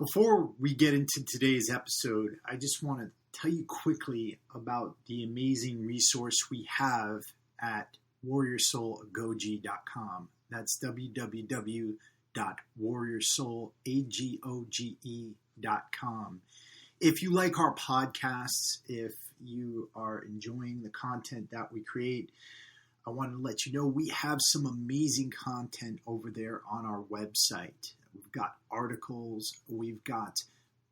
Before we get into today's episode, I just want to tell you quickly about the amazing resource we have at warriorsoulagoge.com. That's www.warriorsoulagoge.com. If you like our podcasts, if you are enjoying the content that we create, I want to let you know we have some amazing content over there on our website. We've got articles, we've got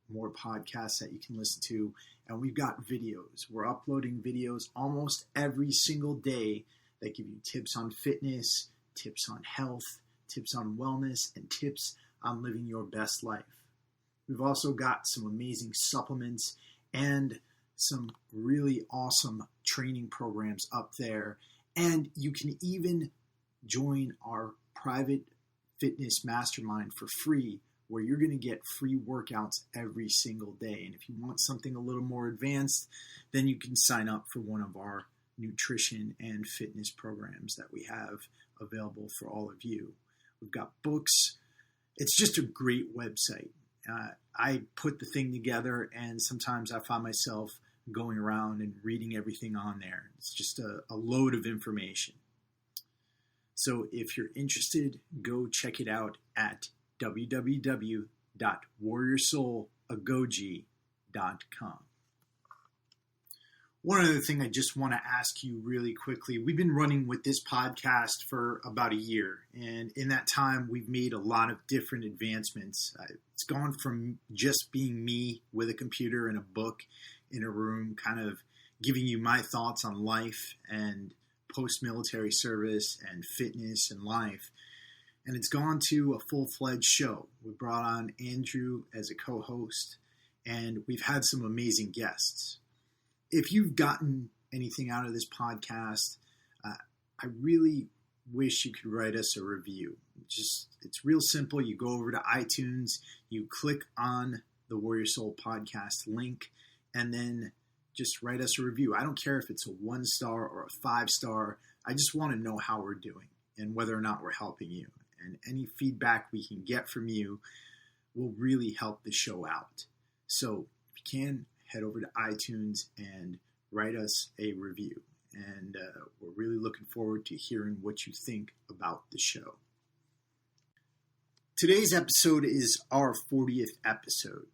more podcasts that you can listen to, and we've got videos. We're uploading videos almost every single day that give you tips on fitness, tips on health, tips on wellness, and tips on living your best life. We've also got some amazing supplements and some really awesome training programs up there. And you can even join our private fitness mastermind for free, where you're going to get free workouts every single day. And if you want something a little more advanced, then you can sign up for one of our nutrition and fitness programs that we have available for all of you. We've got books. It's just a great website. I put the thing together, and sometimes I find myself going around and reading everything on there. It's just a load of information. So if you're interested, go check it out at www.warriorsoulagoge.com. One other thing I just want to ask you really quickly. We've been running with this podcast for about a year, and in that time, we've made a lot of different advancements. It's gone from just being me with a computer and a book in a room, kind of giving you my thoughts on life and post-military service and fitness and life. And it's gone to a full-fledged show. We brought on Andrew as a co-host, and we've had some amazing guests. If you've gotten anything out of this podcast, I really wish you could write us a review. It's real simple. You go over to iTunes, you click on the Warrior Soul podcast link, and then just write us a review. I don't care if it's a 1-star or a 5-star. I just want to know how we're doing and whether or not we're helping you. And any feedback we can get from you will really help the show out. So if you can, head over to iTunes and write us a review. And we're really looking forward to hearing what you think about the show. Today's episode is our 40th episode.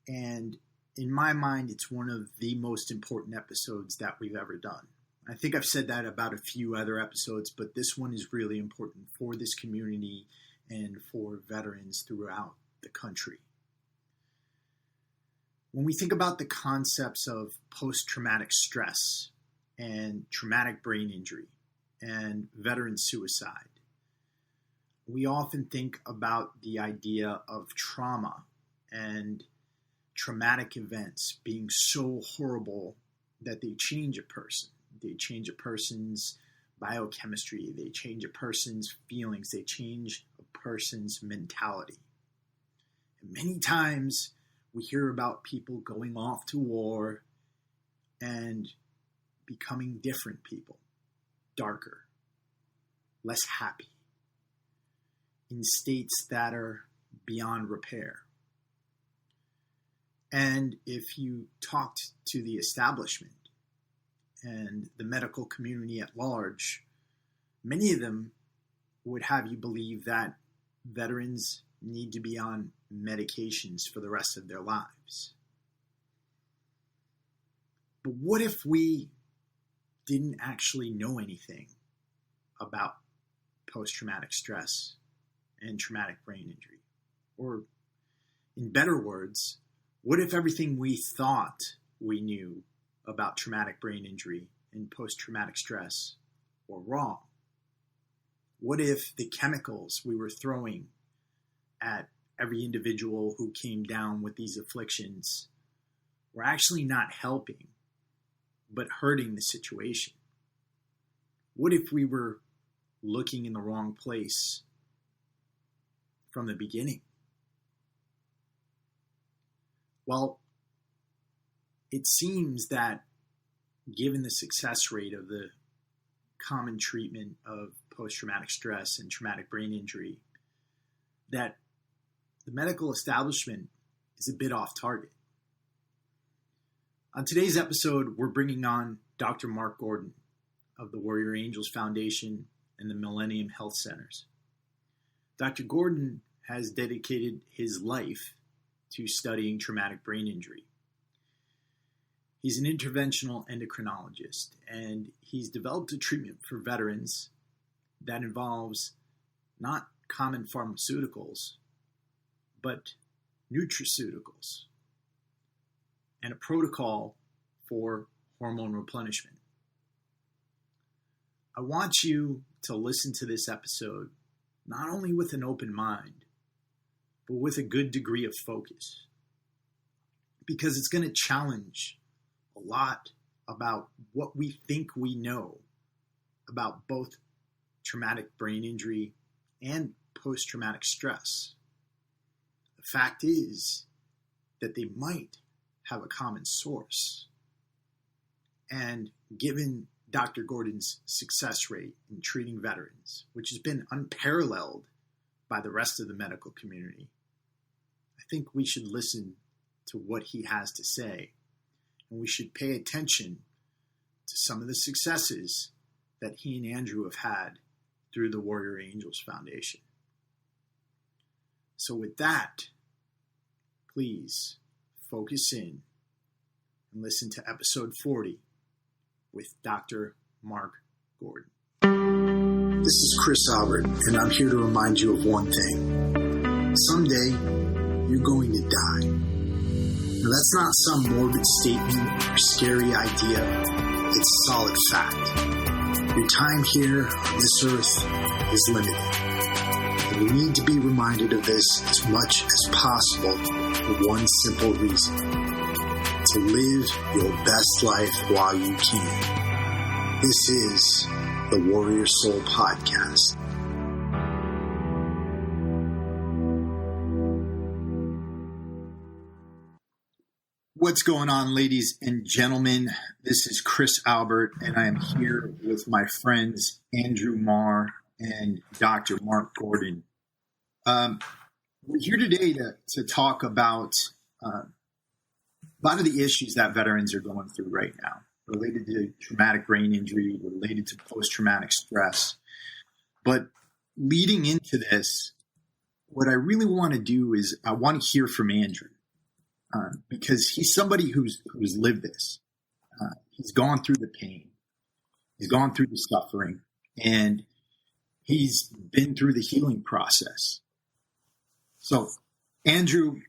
And in my mind, it's one of the most important episodes that we've ever done. I think I've said that about a few other episodes, but this one is really important for this community and for veterans throughout the country. When we think about the concepts of post-traumatic stress and traumatic brain injury and veteran suicide, we often think about the idea of trauma and traumatic events being so horrible that they change a person. They change a person's biochemistry. They change a person's feelings. They change a person's mentality. And many times we hear about people going off to war and becoming different people, darker, less happy, in states that are beyond repair. And if you talked to the establishment and the medical community at large, many of them would have you believe that veterans need to be on medications for the rest of their lives. But what if we didn't actually know anything about post-traumatic stress and traumatic brain injury? Or in better words, what if everything we thought we knew about traumatic brain injury and post-traumatic stress were wrong? What if the chemicals we were throwing at every individual who came down with these afflictions were actually not helping, but hurting the situation? What if we were looking in the wrong place from the beginning? Well, it seems that given the success rate of the common treatment of post-traumatic stress and traumatic brain injury, that the medical establishment is a bit off target. On today's episode, we're bringing on Dr. Mark Gordon of the Warrior Angels Foundation and the Millennium Health Centers. Dr. Gordon has dedicated his life to studying traumatic brain injury. He's an interventional endocrinologist, and he's developed a treatment for veterans that involves not common pharmaceuticals, but nutraceuticals, and a protocol for hormone replenishment. I want you to listen to this episode not only with an open mind, but with a good degree of focus, because it's going to challenge a lot about what we think we know about both traumatic brain injury and post-traumatic stress. The fact is that they might have a common source. And given Dr. Gordon's success rate in treating veterans, which has been unparalleled by the rest of the medical community, I think we should listen to what he has to say. And we should pay attention to some of the successes that he and Andrew have had through the Warrior Angels Foundation. So with that, please focus in and listen to episode 40 with Dr. Mark Gordon. This is Chris Albert, and I'm here to remind you of one thing. Someday, you're going to die. Now, that's not some morbid statement or scary idea. It's solid fact. Your time here on this earth is limited. And you need to be reminded of this as much as possible for one simple reason: to live your best life while you can. This is the Warrior Soul Podcast. What's going on, ladies and gentlemen? This is Chris Albert, and I am here with my friends Andrew Marr and Dr. Mark Gordon. We're here today to talk about a lot of the issues that veterans are going through right now, related to traumatic brain injury, related to post-traumatic stress. But leading into this, what I really want to do is I want to hear from Andrew, because he's somebody who's lived this. He's gone through the pain. He's gone through the suffering, and he's been through the healing process. So, Andrew,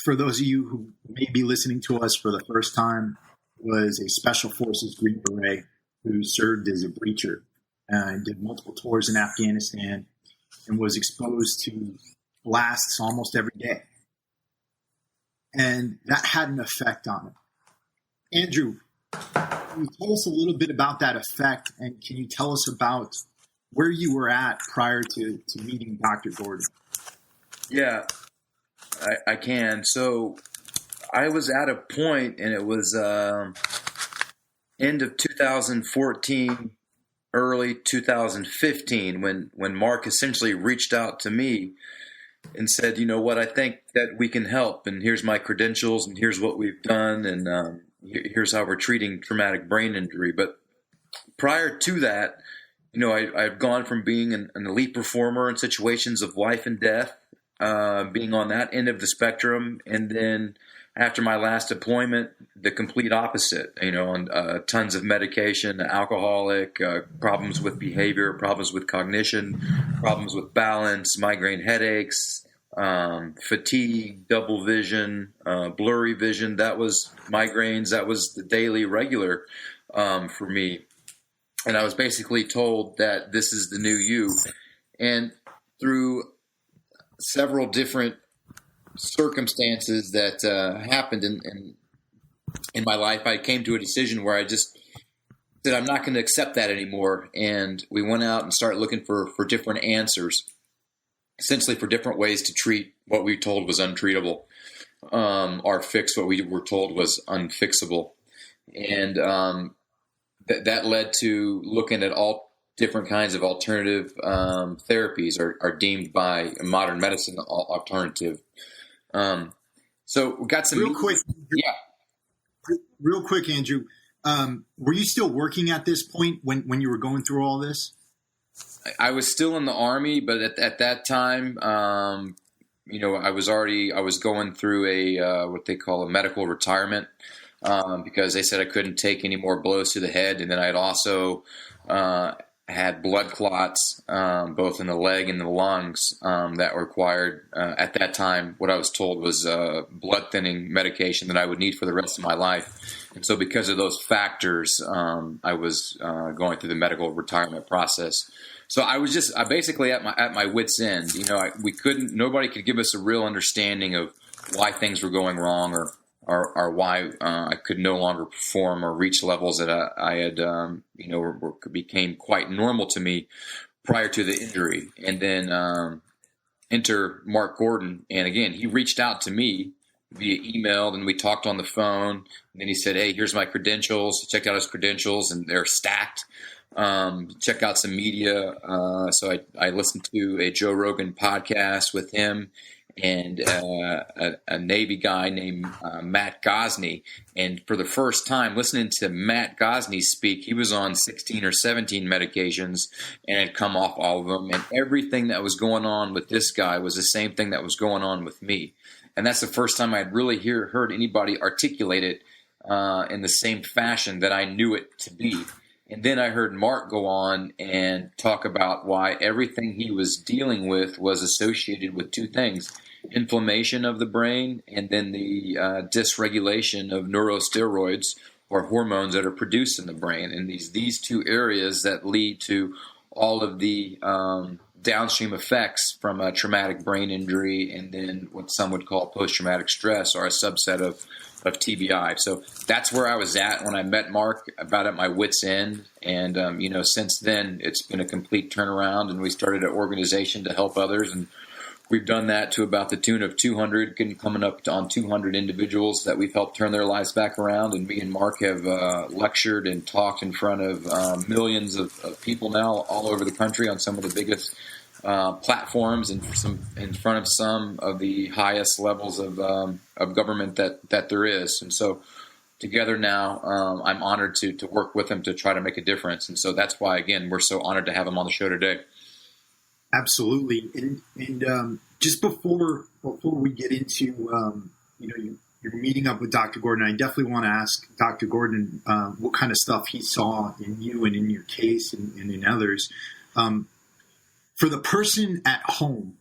for those of you who may be listening to us for the first time, was a Special Forces Green Beret who served as a breacher and did multiple tours in Afghanistan and was exposed to blasts almost every day. And that had an effect on him. Andrew, can you tell us a little bit about that effect, and can you tell us about where you were at prior to meeting Dr. Gordon? Yeah, I can. So I was at a point, and it was end of 2014, early 2015, when Mark essentially reached out to me and said, you know what, I think that we can help, and here's my credentials, and here's what we've done, and here's how we're treating traumatic brain injury. But prior to that, you know, I've gone from being an elite performer in situations of life and death, being on that end of the spectrum, and then after my last deployment, the complete opposite, you know, on tons of medication, alcoholic, problems with behavior, problems with cognition, problems with balance, migraine headaches, fatigue, double vision, blurry vision. That was migraines. That was the daily regular for me. And I was basically told that this is the new you. And through several different circumstances that happened in my life, I came to a decision where I just said, I'm not going to accept that anymore. And we went out and started looking for different answers, essentially for different ways to treat what we were told was untreatable, or fix what we were told was unfixable. And that led to looking at all different kinds of alternative therapies are deemed by modern medicine alternative. So we got some real quick. Yeah. Real quick, Andrew. Were you still working at this point when you were going through all this? I was still in the Army, but at that time, I was going through what they call a medical retirement, because they said I couldn't take any more blows to the head. And then I had also had blood clots, both in the leg and the lungs, that required, at that time, what I was told was blood thinning medication that I would need for the rest of my life. And so because of those factors, I was going through the medical retirement process. So I basically at my wit's end. Nobody could give us a real understanding of why things were going wrong or why I could no longer perform or reach levels that I had, became quite normal to me prior to the injury. And then enter Mark Gordon. And again, he reached out to me via email, and we talked on the phone. And then he said, "Hey, here's my credentials." Checked out his credentials, and they're stacked. Check out some media. So I listened to a Joe Rogan podcast with him and a Navy guy named Matt Gosney. And for the first time, listening to Matt Gosney speak, he was on 16 or 17 medications and had come off all of them. And everything that was going on with this guy was the same thing that was going on with me. And that's the first time I'd really heard anybody articulate it in the same fashion that I knew it to be. And then I heard Mark go on and talk about why everything he was dealing with was associated with two things: inflammation of the brain, and then the dysregulation of neurosteroids, or hormones that are produced in the brain. And these two areas that lead to all of the downstream effects from a traumatic brain injury, and then what some would call post-traumatic stress, or a subset of TBI. So that's where I was at when I met Mark, about at my wit's end. And, since then it's been a complete turnaround, and we started an organization to help others. And we've done that to about the tune of 200, coming up on 200 individuals that we've helped turn their lives back around. And me and Mark have lectured and talked in front of millions of people now all over the country on some of the biggest platforms, and in front of some of the highest levels of government that there is. And so together now, I'm honored to work with him to try to make a difference. And so that's why, again, we're so honored to have him on the show today. Absolutely. And just before we get into, you're meeting up with Dr. Gordon, I definitely want to ask Dr. Gordon what kind of stuff he saw in you and in your case and in others. For the person at home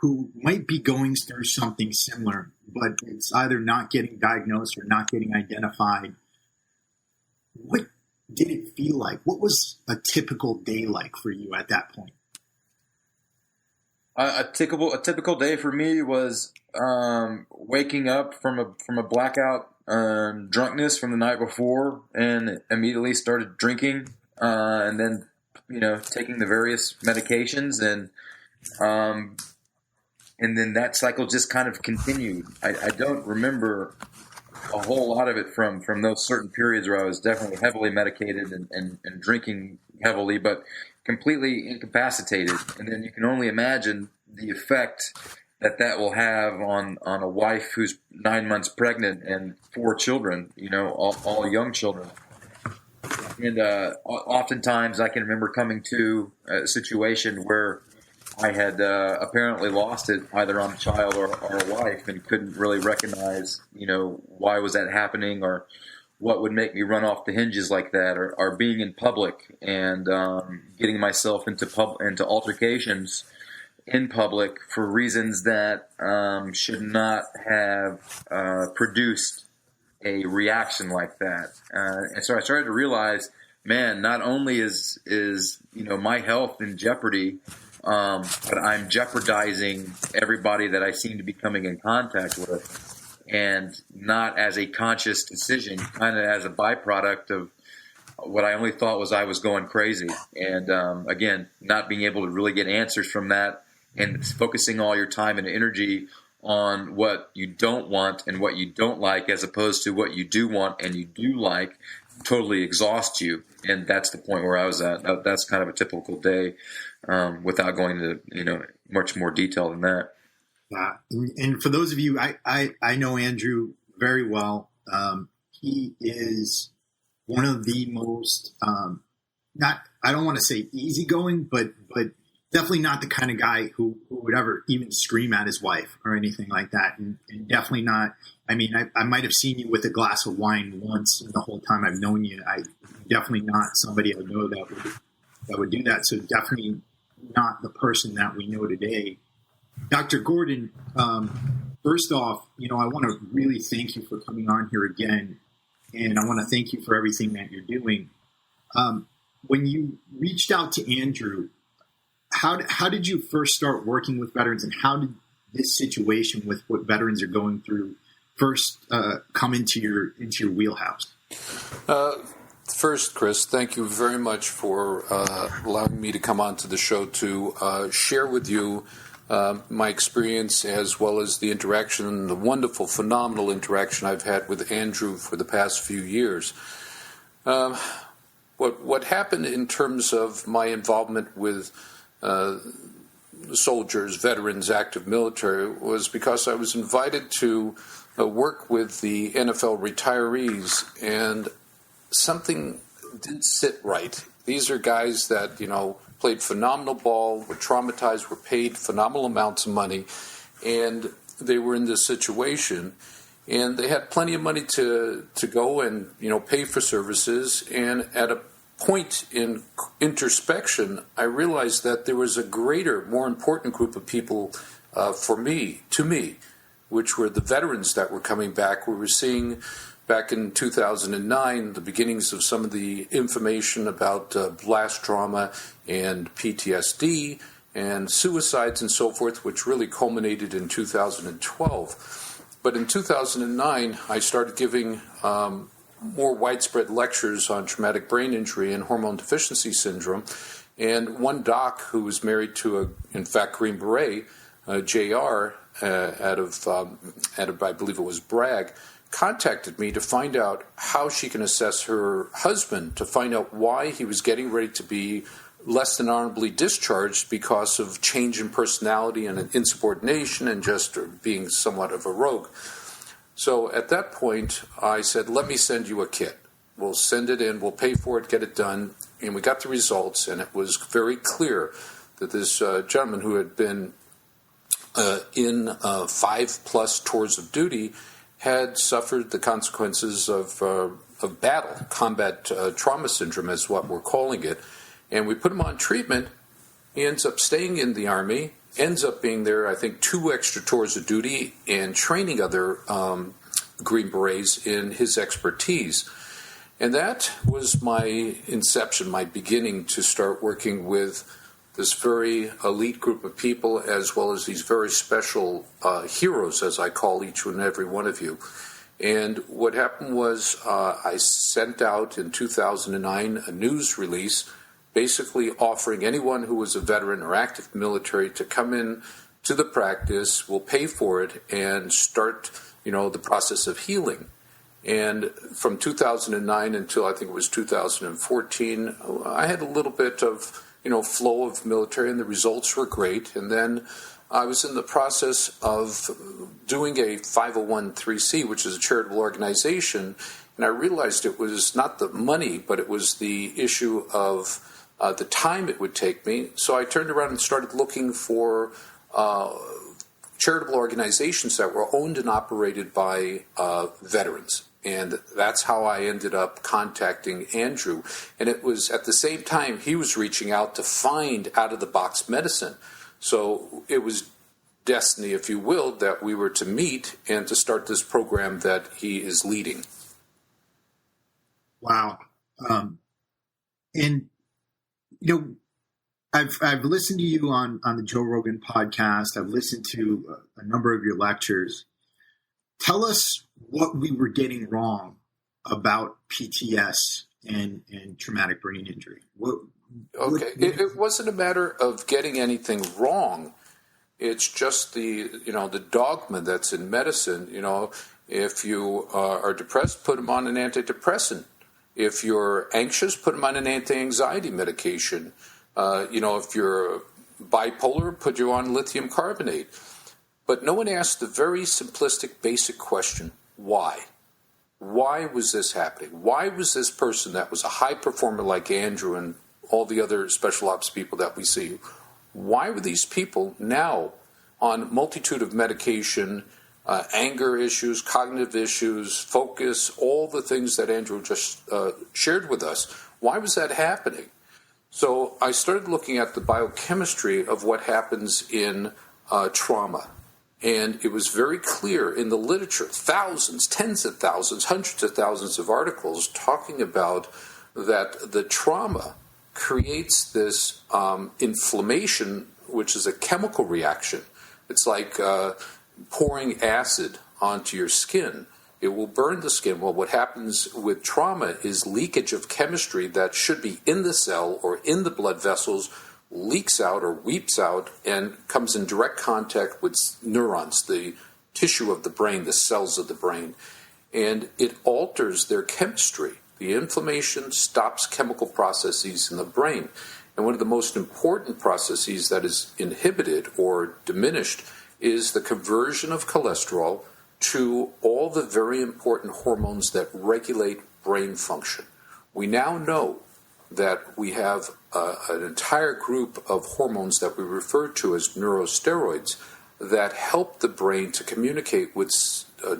who might be going through something similar, but it's either not getting diagnosed or not getting identified, what did it feel like? What was a typical day like for you at that point? A typical day for me was waking up from a blackout drunkenness from the night before, and immediately started drinking, and then taking the various medications, and then that cycle just kind of continued. I don't remember a whole lot of it from those certain periods where I was definitely heavily medicated and drinking heavily, but completely incapacitated. And then you can only imagine the effect that will have on a wife who's 9 months pregnant and 4 children, all young children. And oftentimes I can remember coming to a situation where I had apparently lost it, either on a child or a wife, and couldn't really recognize, why was that happening, or what would make me run off the hinges like that, or being in public and getting myself into altercations in public for reasons that should not have produced a reaction like that. And so I started to realize, man, not only is my health in jeopardy, but I'm jeopardizing everybody that I seem to be coming in contact with, and not as a conscious decision, kind of as a byproduct of what I only thought was I was going crazy. And again, not being able to really get answers from that, and focusing all your time and energy on what you don't want and what you don't like, as opposed to what you do want and you do like, totally exhausts you. And that's the point where I was at. That's kind of a typical day, without going into much more detail than that. Yeah. And for those of you, I know Andrew very well. He is one of the most, I don't want to say easygoing, but definitely not the kind of guy who would ever even scream at his wife or anything like that. And definitely not, I mean, I might have seen you with a glass of wine once in the whole time I've known you. Definitely not somebody I know that would do that. So definitely not the person that we know today. Dr. Gordon, first off, I want to really thank you for coming on here again. And I want to thank you for everything that you're doing. When you reached out to Andrew, how did you first start working with veterans, and how did this situation with what veterans are going through first come into your wheelhouse? First, Chris, thank you very much for allowing me to come onto the show to share with you my experience, as well as the interaction, the wonderful, phenomenal interaction I've had with Andrew for the past few years. What happened in terms of my involvement with soldiers, veterans, active military, was because I was invited to work with the NFL retirees, and something didn't sit right. These are guys that, played phenomenal ball, were traumatized, were paid phenomenal amounts of money, and they were in this situation. And they had plenty of money to go and, pay for services. And at a point in introspection, I realized that there was a greater, more important group of people to me, which were the veterans that were coming back. We were seeing back in 2009, the beginnings of some of the information about blast trauma and PTSD and suicides and so forth, which really culminated in 2012. But in 2009, I started giving more widespread lectures on traumatic brain injury and hormone deficiency syndrome. And one doc who was married to in fact, Green Beret, JR, out of, I believe it was Bragg, contacted me to find out how she can assess her husband, to find out why he was getting ready to be less than honorably discharged because of change in personality and an insubordination and just being somewhat of a rogue. So at that point, I said, let me send you a kit. We'll send it in, we'll pay for it, get it done. And we got the results, and it was very clear that this gentleman who had been in 5+ tours of duty had suffered the consequences of battle, combat trauma syndrome is what we're calling it. And we put him on treatment. He ends up staying in the Army, ends up being there, I think, 2 extra tours of duty and training other Green Berets in his expertise. And that was my inception, my beginning to start working with this very elite group of people, as well as these very special heroes, as I call each and every one of you. And what happened was I sent out in 2009 a news release basically offering anyone who was a veteran or active military to come in to the practice, we'll pay for it, and start, the process of healing. And from 2009 until I think it was 2014, I had a little bit of flow of military, and the results were great. And then I was in the process of doing a 501(c), which is a charitable organization, and I realized it was not the money, but it was the issue of the time it would take me. So I turned around and started looking for charitable organizations that were owned and operated by veterans. And that's how I ended up contacting Andrew. And it was at the same time he was reaching out to find out-of-the-box medicine. So it was destiny, if you will, that we were to meet and to start this program that he is leading. Wow. And, I've listened to you on the Joe Rogan podcast. I've listened to a number of your lectures. Tell us what we were getting wrong about PTS and traumatic brain injury. It wasn't a matter of getting anything wrong. It's just the dogma that's in medicine. If you are depressed, put them on an antidepressant. If you're anxious, put them on an anti-anxiety medication. If you're bipolar, put you on lithium carbonate. But no one asked the very simplistic, basic question, why? Why was this happening? Why was this person that was a high performer like Andrew and all the other special ops people that we see, why were these people now on multitude of medication, anger issues, cognitive issues, focus, all the things that Andrew just shared with us? Why was that happening? So I started looking at the biochemistry of what happens in trauma. And it was very clear in the literature, thousands, tens of thousands, hundreds of thousands of articles talking about that the trauma creates this inflammation, which is a chemical reaction. It's like pouring acid onto your skin. It will burn the skin. Well, what happens with trauma is leakage of chemistry that should be in the cell or in the blood vessels leaks out or weeps out and comes in direct contact with neurons, the tissue of the brain, the cells of the brain, and it alters their chemistry. The inflammation stops chemical processes in the brain. And one of the most important processes that is inhibited or diminished is the conversion of cholesterol to all the very important hormones that regulate brain function. We now know that we have an entire group of hormones that we refer to as neurosteroids that help the brain to communicate with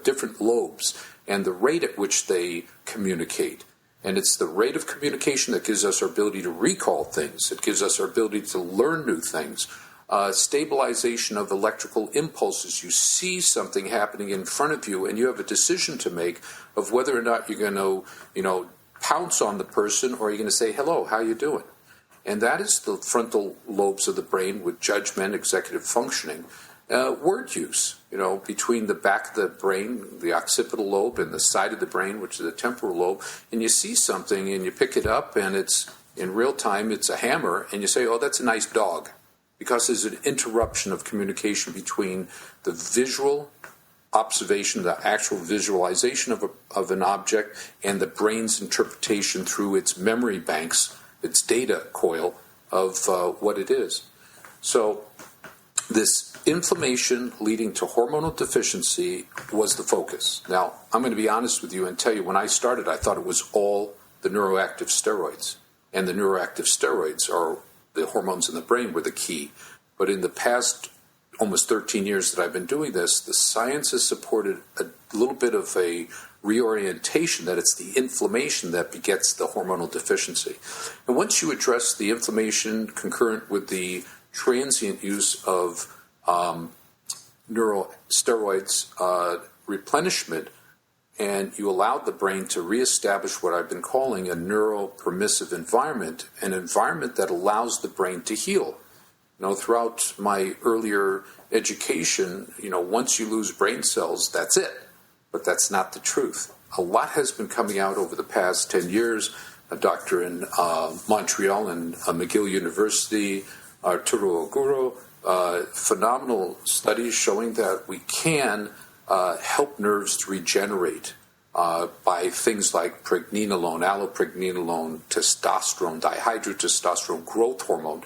different lobes and the rate at which they communicate. And it's the rate of communication that gives us our ability to recall things. It gives us our ability to learn new things. Stabilization of electrical impulses. You see something happening in front of you and you have a decision to make of whether or not you're going to, pounce on the person or you're going to say, hello, how you doing? And that is the frontal lobes of the brain with judgment, executive functioning. Word use, between the back of the brain, the occipital lobe, and the side of the brain, which is the temporal lobe, and you see something and you pick it up and it's in real time, it's a hammer, and you say, oh, that's a nice dog, because there's an interruption of communication between the visual observation, the actual visualization of an object, and the brain's interpretation through its memory banks, its data coil of what it is. So this inflammation leading to hormonal deficiency was the focus. Now, I'm going to be honest with you and tell you, when I started, I thought it was all the neuroactive steroids. And the neuroactive steroids, or the hormones in the brain, were the key. But in the past almost 13 years that I've been doing this, the science has supported a little bit of a reorientation that it's the inflammation that begets the hormonal deficiency. And once you address the inflammation concurrent with the transient use of neurosteroids replenishment, and you allow the brain to reestablish what I've been calling a neuropermissive environment, an environment that allows the brain to heal. Throughout my earlier education, once you lose brain cells, that's it. But that's not the truth. A lot has been coming out over the past 10 years. A doctor in Montreal and McGill University, Arturo Oguro, phenomenal studies showing that we can help nerves to regenerate by things like pregnenolone, allopregnenolone, testosterone, dihydrotestosterone, growth hormone,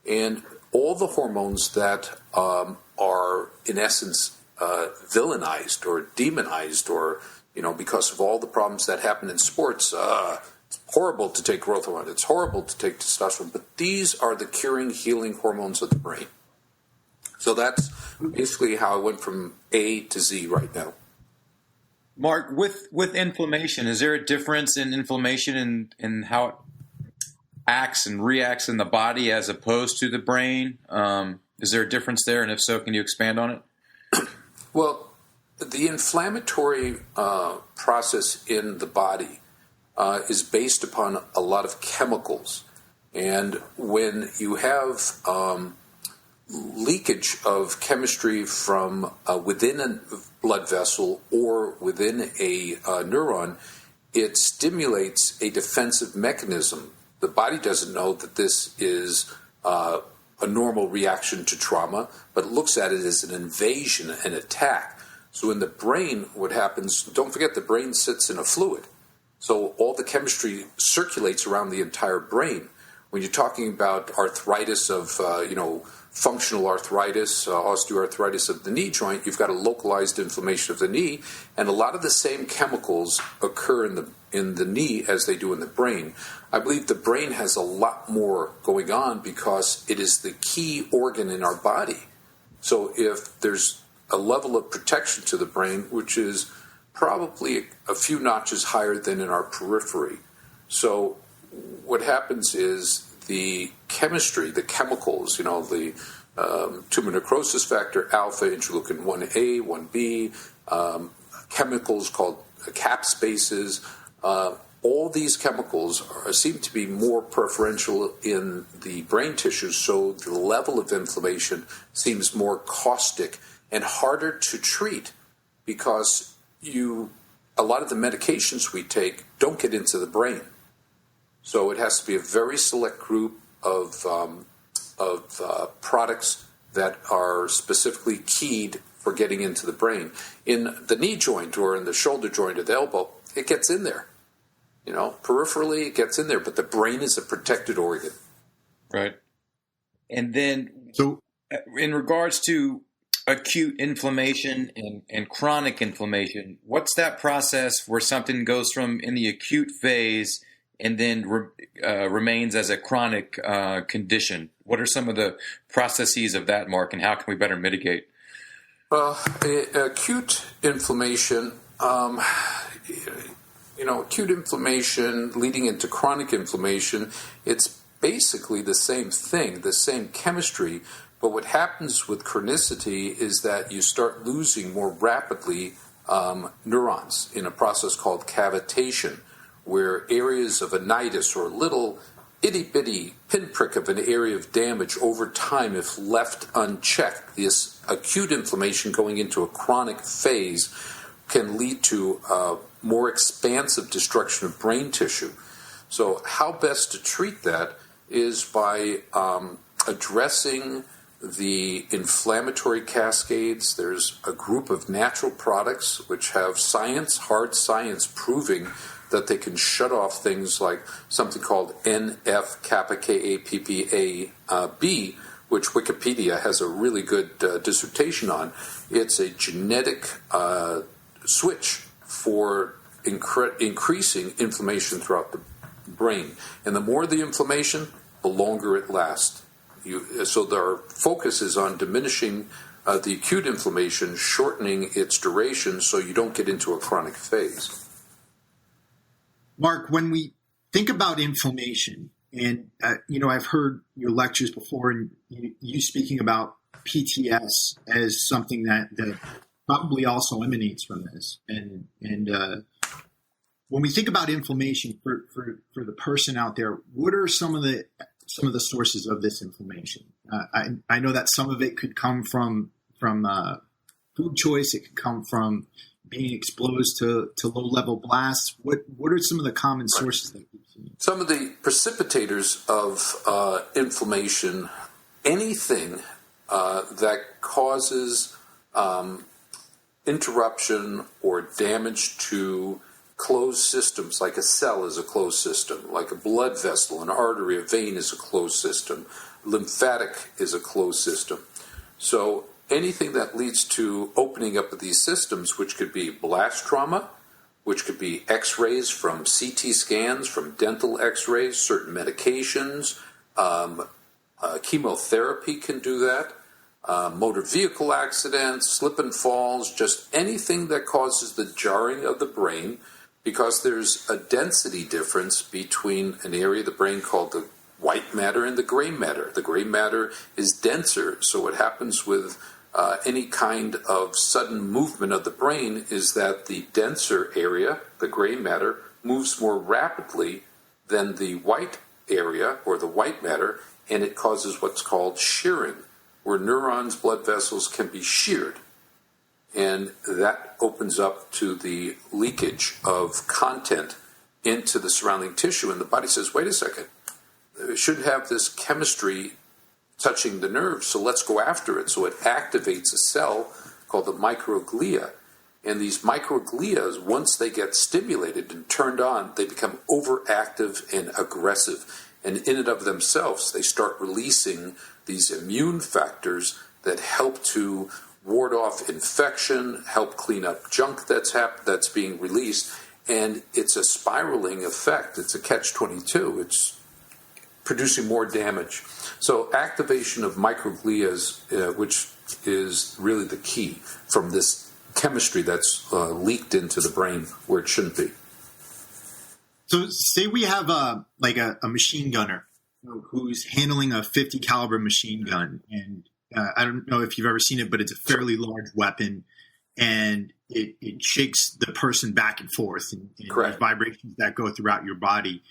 and all the hormones that are, in essence, villainized or demonized, or, because of all the problems that happen in sports, it's horrible to take growth hormone, it's horrible to take testosterone, but these are the curing, healing hormones of the brain. So that's basically how I went from A to Z right now. Mark, with inflammation, is there a difference in inflammation in how it acts and reacts in the body as opposed to the brain? Is there a difference there? And if so, can you expand on it? Well, the inflammatory process in the body is based upon a lot of chemicals. And when you have leakage of chemistry from within a blood vessel or within a neuron, it stimulates a defensive mechanism. The body doesn't know that this is a normal reaction to trauma, but looks at it as an invasion, an attack. So in the brain, what happens, don't forget the brain sits in a fluid. So all the chemistry circulates around the entire brain. When you're talking about arthritis of, functional arthritis, osteoarthritis of the knee joint, you've got a localized inflammation of the knee, and a lot of the same chemicals occur in the knee as they do in the brain. I believe the brain has a lot more going on because it is the key organ in our body. So if there's a level of protection to the brain, which is probably a few notches higher than in our periphery. So what happens is the chemistry, the chemicals, the tumor necrosis factor, alpha, interleukin 1A, 1B, chemicals called cap spaces, all these chemicals seem to be more preferential in the brain tissue, so the level of inflammation seems more caustic and harder to treat because a lot of the medications we take don't get into the brain. So it has to be a very select group of products that are specifically keyed for getting into the brain. In the knee joint or in the shoulder joint or the elbow, it gets in there. Peripherally it gets in there, but the brain is a protected organ. Right. And then in regards to acute inflammation and chronic inflammation, what's that process where something goes from in the acute phase and then remains as a chronic condition? What are some of the processes of that, Mark, and how can we better mitigate? Acute inflammation, acute inflammation leading into chronic inflammation, it's basically the same thing, the same chemistry, but what happens with chronicity is that you start losing more rapidly neurons in a process called cavitation, where areas of a nidus or a little itty-bitty pinprick of an area of damage over time, if left unchecked, this acute inflammation going into a chronic phase can lead to more expansive destruction of brain tissue. So how best to treat that is by addressing the inflammatory cascades. There's a group of natural products which have hard science proving that they can shut off things like something called NF-kappa-B, which Wikipedia has a really good dissertation on. It's a genetic switch for increasing inflammation throughout the brain. And the more the inflammation, the longer it lasts. So their focus is on diminishing the acute inflammation, shortening its duration so you don't get into a chronic phase. Mark, when we think about inflammation, and I've heard your lectures before, and you speaking about PTS as something that probably also emanates from this. And when we think about inflammation for the person out there, what are some of the sources of this inflammation? I know that some of it could come from food choice. It could come from being exposed to low-level blasts. What are some of the common sources that we've seen? Some of the precipitators of inflammation, anything that causes interruption or damage to closed systems, like a cell is a closed system, like a blood vessel, an artery, a vein is a closed system, lymphatic is a closed system. So anything that leads to opening up of these systems, which could be blast trauma, which could be x-rays from CT scans, from dental x-rays, certain medications, chemotherapy can do that, motor vehicle accidents, slip and falls, just anything that causes the jarring of the brain, because there's a density difference between an area of the brain called the white matter and the gray matter. The gray matter is denser, so what happens with any kind of sudden movement of the brain is that the denser area, the gray matter, moves more rapidly than the white area or the white matter, and it causes what's called shearing, where neurons, blood vessels can be sheared. And that opens up to the leakage of content into the surrounding tissue. And the body says, wait a second, it shouldn't have this chemistry touching the nerve, so let's go after it. So it activates a cell called the microglia. And these microglia, once they get stimulated and turned on, they become overactive and aggressive. And in and of themselves, they start releasing these immune factors that help to ward off infection, help clean up junk that's being released, and it's a spiraling effect. It's a catch-22. It's producing more damage. So activation of microglia, which is really the key from this chemistry that's leaked into the brain where it shouldn't be. So say we have a machine gunner who's handling a 50 caliber machine gun, and I don't know if you've ever seen it, but it's a fairly large weapon, and it shakes the person back and forth, and there's vibrations that go throughout your body.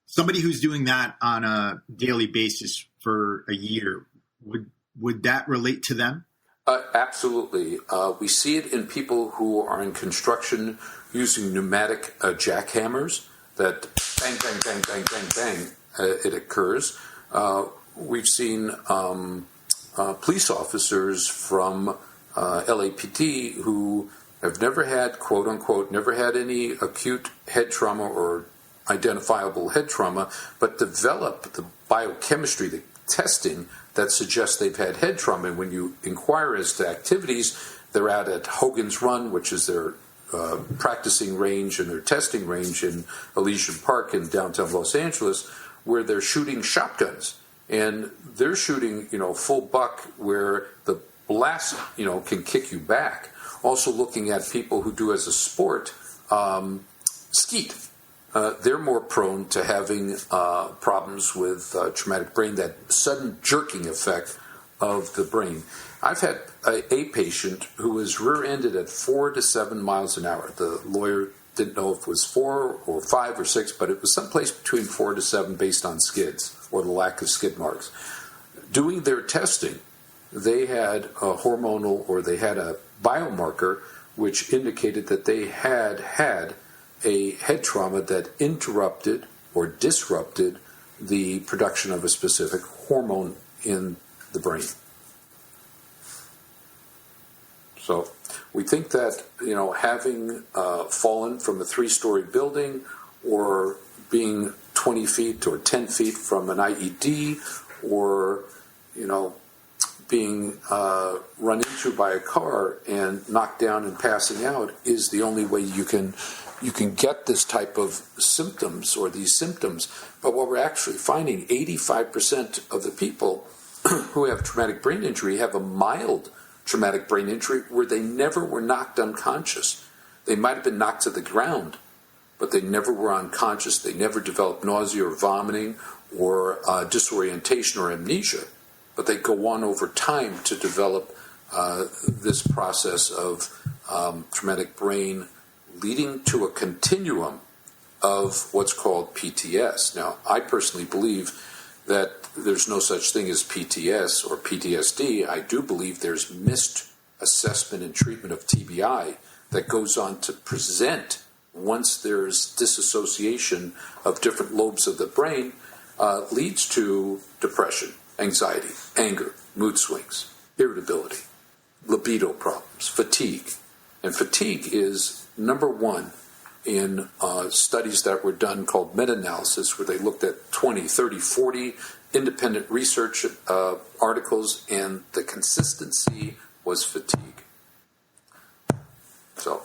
Somebody who's doing that on a daily basis for a year, would that relate to them? Absolutely. We see it in people who are in construction using pneumatic jackhammers that bang, bang, bang, bang, bang, bang, it occurs. We've seen police officers from LAPD who have never had, quote unquote, never had any acute head trauma or identifiable head trauma, but develop the biochemistry, the testing that suggests they've had head trauma. And when you inquire as to activities, they're out at Hogan's Run, which is their practicing range and their testing range in Elysian Park in downtown Los Angeles, where they're shooting shotguns. And they're shooting, full buck where the blast, can kick you back. Also looking at people who do as a sport, skeet. They're more prone to having problems with traumatic brain, that sudden jerking effect of the brain. I've had a patient who was rear-ended at 4 to 7 miles an hour. The lawyer didn't know if it was 4 or 5 or 6, but it was someplace between 4 to 7 based on skids or the lack of skid marks. Doing their testing, they had a hormonal, or they had a biomarker which indicated that they had a head trauma that interrupted or disrupted the production of a specific hormone in the brain. So we think that, having fallen from a 3-story building, or being 20 feet or 10 feet from an IED, or, being run into by a car and knocked down and passing out is the only way you can get this type of symptoms, or these symptoms. But what we're actually finding, 85% of the people who have traumatic brain injury have a mild traumatic brain injury where they never were knocked unconscious. They might have been knocked to the ground, but they never were unconscious. They never developed nausea or vomiting or disorientation or amnesia. But they go on over time to develop this process of traumatic brain, leading to a continuum of what's called PTS. Now, I personally believe that there's no such thing as PTS or PTSD. I do believe there's missed assessment and treatment of TBI that goes on to present once there's disassociation of different lobes of the brain, leads to depression, anxiety, anger, mood swings, irritability, libido problems, fatigue. And fatigue is number one in studies that were done called meta-analysis, where they looked at 20, 30, 40 independent research articles, and the consistency was fatigue. So,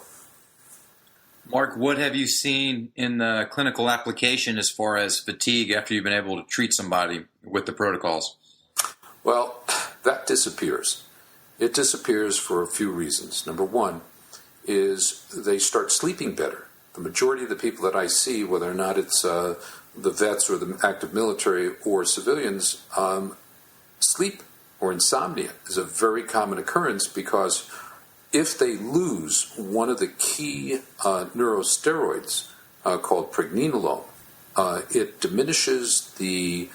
Mark, what have you seen in the clinical application as far as fatigue after you've been able to treat somebody with the protocols? Well, that disappears. It disappears for a few reasons. Number one is they start sleeping better. The majority of the people that I see, whether or not it's the vets or the active military or civilians, sleep or insomnia is a very common occurrence, because if they lose one of the key neurosteroids called pregnenolone, it diminishes the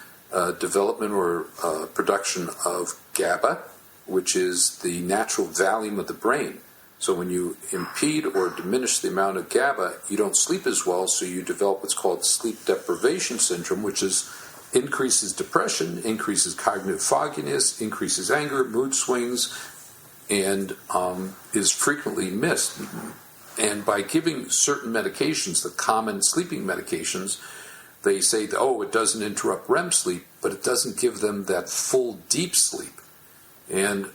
development or production of GABA, which is the natural Valium of the brain. So when you impede or diminish the amount of GABA, you don't sleep as well, so you develop what's called sleep deprivation syndrome, which increases depression, increases cognitive fogginess, increases anger, mood swings, and is frequently missed. And by giving certain medications, the common sleeping medications, they say, oh, it doesn't interrupt REM sleep, but it doesn't give them that full deep sleep. And,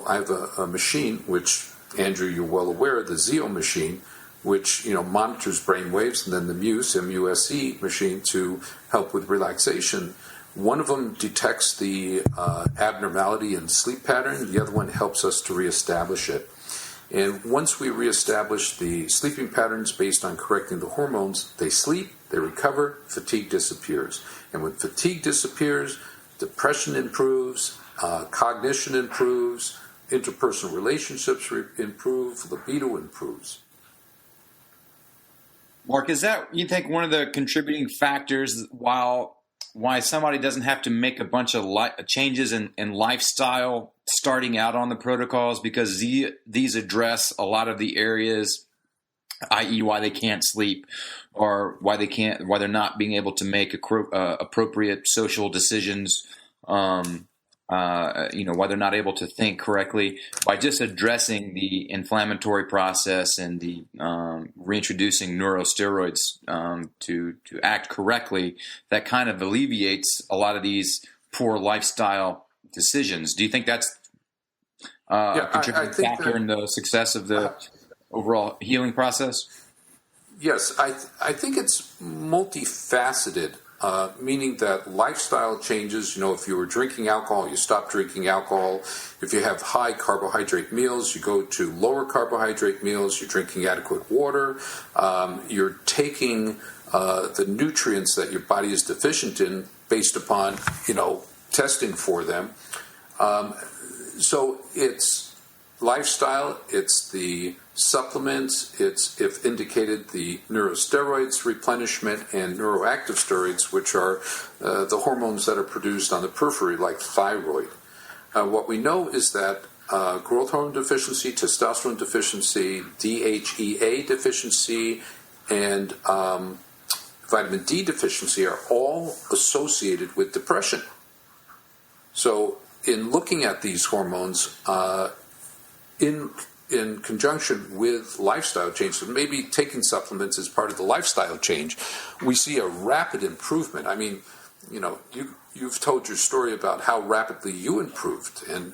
I have a machine, which, Andrew, you're well aware, the Zeo machine, which, monitors brain waves, and then the Muse, M-U-S-E machine to help with relaxation. One of them detects the abnormality in sleep pattern. The other one helps us to reestablish it. And once we reestablish the sleeping patterns based on correcting the hormones, they sleep, they recover, fatigue disappears. And when fatigue disappears, depression improves, cognition improves, interpersonal relationships improve, libido improves. Mark, is that, you think, one of the contributing factors why somebody doesn't have to make a bunch of changes in lifestyle starting out on the protocols, because these address a lot of the areas, i.e. why they can't sleep, or why they're not being able to make appropriate social decisions, why they're not able to think correctly, by just addressing the inflammatory process and the reintroducing neurosteroids to act correctly. That kind of alleviates a lot of these poor lifestyle decisions. Do you think that's a contributing factor in the success of the overall healing process? Yes, I think it's multifaceted. Meaning that lifestyle changes, if you were drinking alcohol, you stop drinking alcohol. If you have high carbohydrate meals, you go to lower carbohydrate meals. You're drinking adequate water. You're taking the nutrients that your body is deficient in based upon, testing for them. So it's lifestyle, it's the supplements, it's, if indicated, the neurosteroids replenishment and neuroactive steroids, which are the hormones that are produced on the periphery, like thyroid. What we know is that growth hormone deficiency, testosterone deficiency, DHEA deficiency, and vitamin D deficiency are all associated with depression. So in looking at these hormones, in conjunction with lifestyle change, so maybe taking supplements as part of the lifestyle change, we see a rapid improvement. I mean, you've told your story about how rapidly you improved, and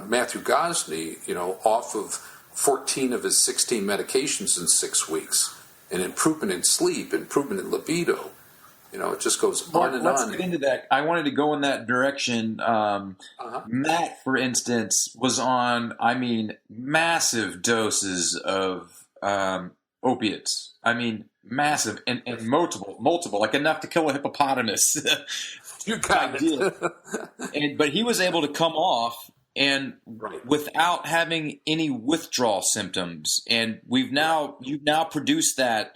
Matthew Gosney, off of 14 of his 16 medications in 6 weeks, an improvement in sleep, improvement in libido. It just goes on and let's on. Get into that. I wanted to go in that direction. Matt, for instance, was on, massive doses of opiates. Massive and multiple, like enough to kill a hippopotamus. You got it. But he was able to come off and without having any withdrawal symptoms. And you've now produced that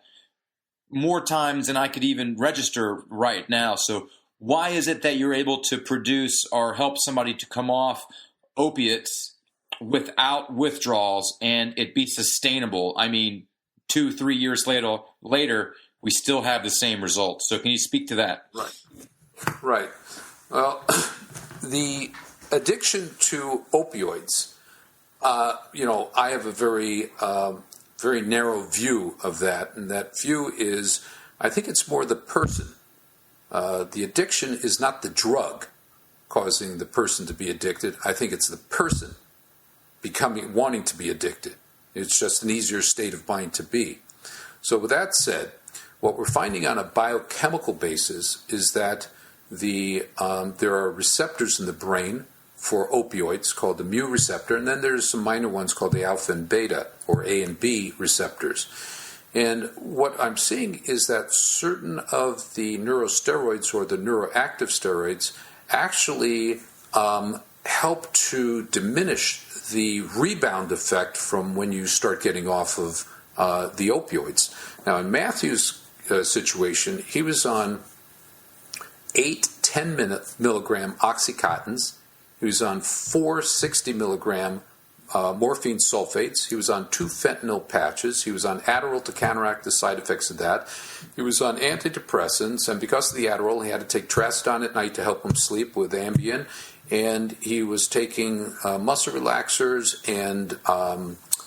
more times than I could even register right now. So why is it that you're able to produce or help somebody to come off opiates without withdrawals and it be sustainable? 2-3 years later, we still have the same results. So can you speak to that? Right. Well, the addiction to opioids, I have a very narrow view of that, and that view is, I think it's more the person. The addiction is not the drug causing the person to be addicted. I think it's the person wanting to be addicted. It's just an easier state of mind to be. So with that said, what we're finding on a biochemical basis is that there are receptors in the brain for opioids called the mu receptor, and then there's some minor ones called the alpha and beta, or A and B receptors. And what I'm seeing is that certain of the neurosteroids or the neuroactive steroids actually help to diminish the rebound effect from when you start getting off of the opioids. Now, in Matthew's situation, he was on 8 10-milligram Oxycontins. He was on 4 60-milligram morphine sulfates. He was on 2 fentanyl patches. He was on Adderall to counteract the side effects of that. He was on antidepressants, and because of the Adderall, he had to take Trazodone at night to help him sleep with Ambien. And he was taking muscle relaxers and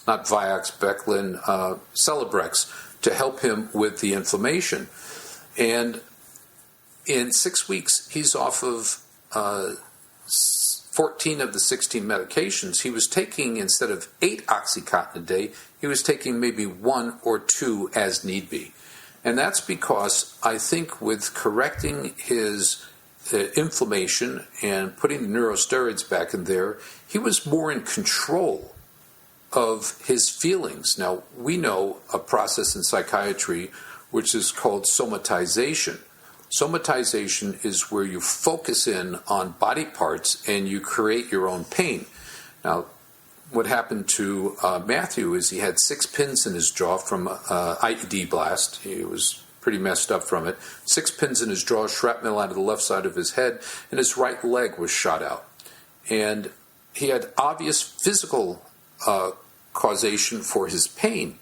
not Vioxx, Beclin, Celebrex to help him with the inflammation. And in 6 weeks, he's off of 14 of the 16 medications. He was taking, instead of 8 Oxycontin a day, he was taking maybe 1 or 2 as need be. And that's because I think with correcting his inflammation and putting the neurosteroids back in there, he was more in control of his feelings. Now, we know a process in psychiatry which is called somatization. Somatization is where you focus in on body parts and you create your own pain. Now, what happened to Matthew is he had 6 pins in his jaw from IED blast. He was pretty messed up from it. 6 pins in his jaw, shrapnel out of the left side of his head, and his right leg was shot out. And he had obvious physical causation for his pain.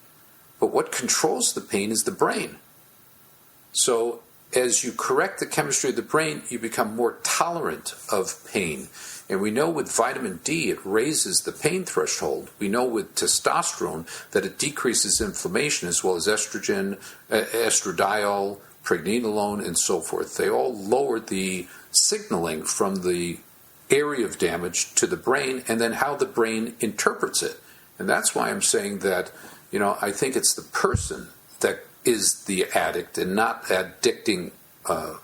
But what controls the pain is the brain. So as you correct the chemistry of the brain, you become more tolerant of pain. And we know with vitamin D, it raises the pain threshold. We know with testosterone that it decreases inflammation, as well as estrogen, estradiol, pregnenolone, and so forth. They all lower the signaling from the area of damage to the brain and then how the brain interprets it. And that's why I'm saying that, I think it's the person that is the addict and not addicting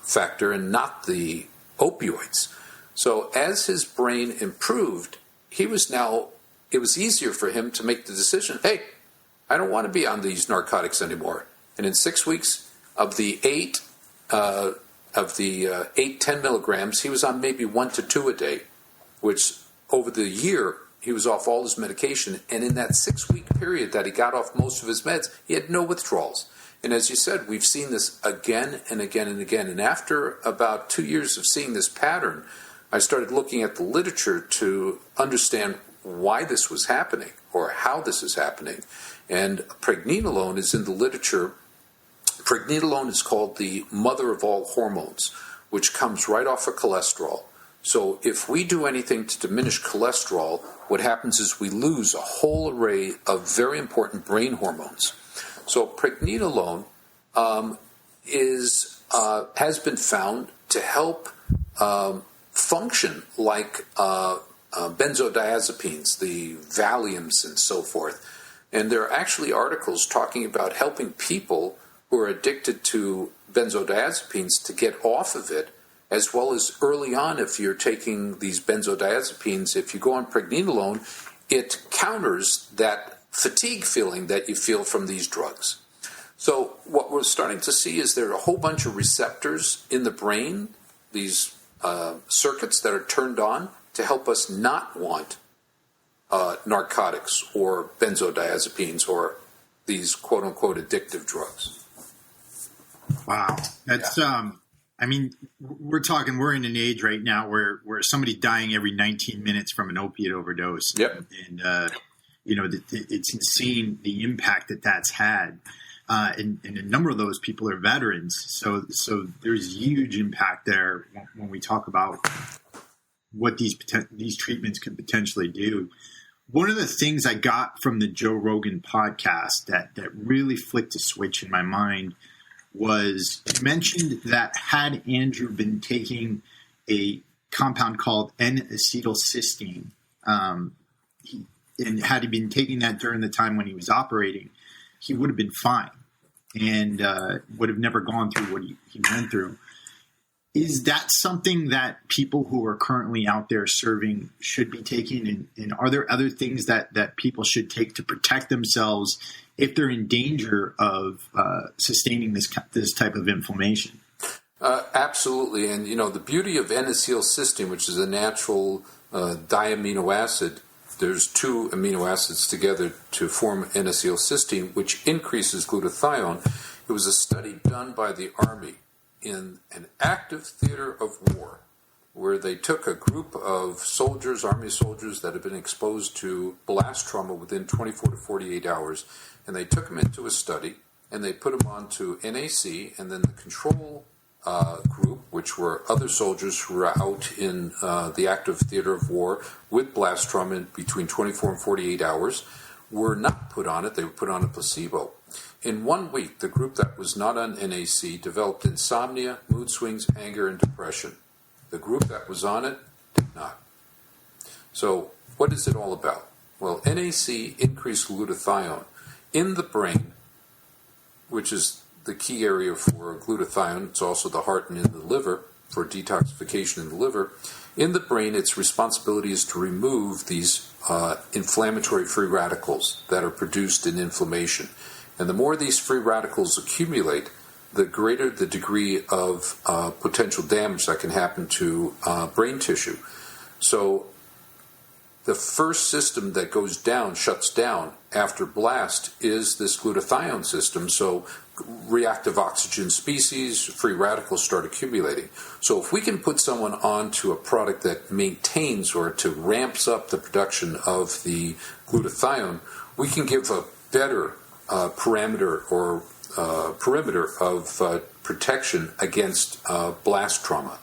factor and not the opioids. So as his brain improved, it was easier for him to make the decision, hey, I don't want to be on these narcotics anymore. And in 6 weeks of the 10 milligrams, he was on maybe 1 to 2 a day, which over the year, he was off all his medication. And in that 6-week period that he got off most of his meds, he had no withdrawals. And as you said, we've seen this again and again and again. And after about 2 years of seeing this pattern, I started looking at the literature to understand why this was happening or how this is happening. And pregnenolone is in the literature. Pregnenolone is called the mother of all hormones, which comes right off of cholesterol. So if we do anything to diminish cholesterol, what happens is we lose a whole array of very important brain hormones. So pregnenolone has been found to help function like benzodiazepines, the Valiums and so forth. And there are actually articles talking about helping people who are addicted to benzodiazepines to get off of it, as well as early on if you're taking these benzodiazepines, if you go on pregnenolone, it counters that fatigue feeling that you feel from these drugs. So what we're starting to see is there are a whole bunch of receptors in the brain, these circuits that are turned on to help us not want narcotics or benzodiazepines or these quote-unquote addictive drugs. Wow. That's, we're in an age right now where somebody's dying every 19 minutes from an opiate overdose. Yep. And it's insane the impact that's had. And a number of those people are veterans. So there's huge impact there when we talk about what these treatments can potentially do. One of the things I got from the Joe Rogan podcast that really flicked a switch in my mind was you mentioned that had Andrew been taking a compound called N-acetylcysteine, and had he been taking that during the time when he was operating, he would have been fine and would have never gone through what he went through. Is that something that people who are currently out there serving should be taking? And are there other things that people should take to protect themselves if they're in danger of sustaining this type of inflammation? Absolutely. And, the beauty of N-acetylcysteine, which is a natural diamino acid, there's 2 amino acids together to form N-acetylcysteine, which increases glutathione. It was a study done by the Army in an active theater of war, where they took a group of soldiers, Army soldiers that had been exposed to blast trauma within 24 to 48 hours, and they took them into a study, and they put them onto NAC, and then the control group, which were other soldiers who were out in the active theater of war with blast trauma in between 24 and 48 hours, were not put on it. They were put on a placebo. in 1 week, the group that was not on NAC developed insomnia, mood swings, anger, and depression. The group that was on it did not. So what is it all about? Well, NAC increased glutathione in the brain, which is the key area for glutathione. It's also the heart and in the liver for detoxification in the liver. In the brain, its responsibility is to remove these inflammatory free radicals that are produced in inflammation. And the more these free radicals accumulate, the greater the degree of potential damage that can happen to brain tissue. So the first system that goes down, shuts down after blast, is this glutathione system. So reactive oxygen species, free radicals start accumulating. So if we can put someone onto a product that maintains or to ramps up the production of the glutathione, we can give a better perimeter of protection against blast trauma.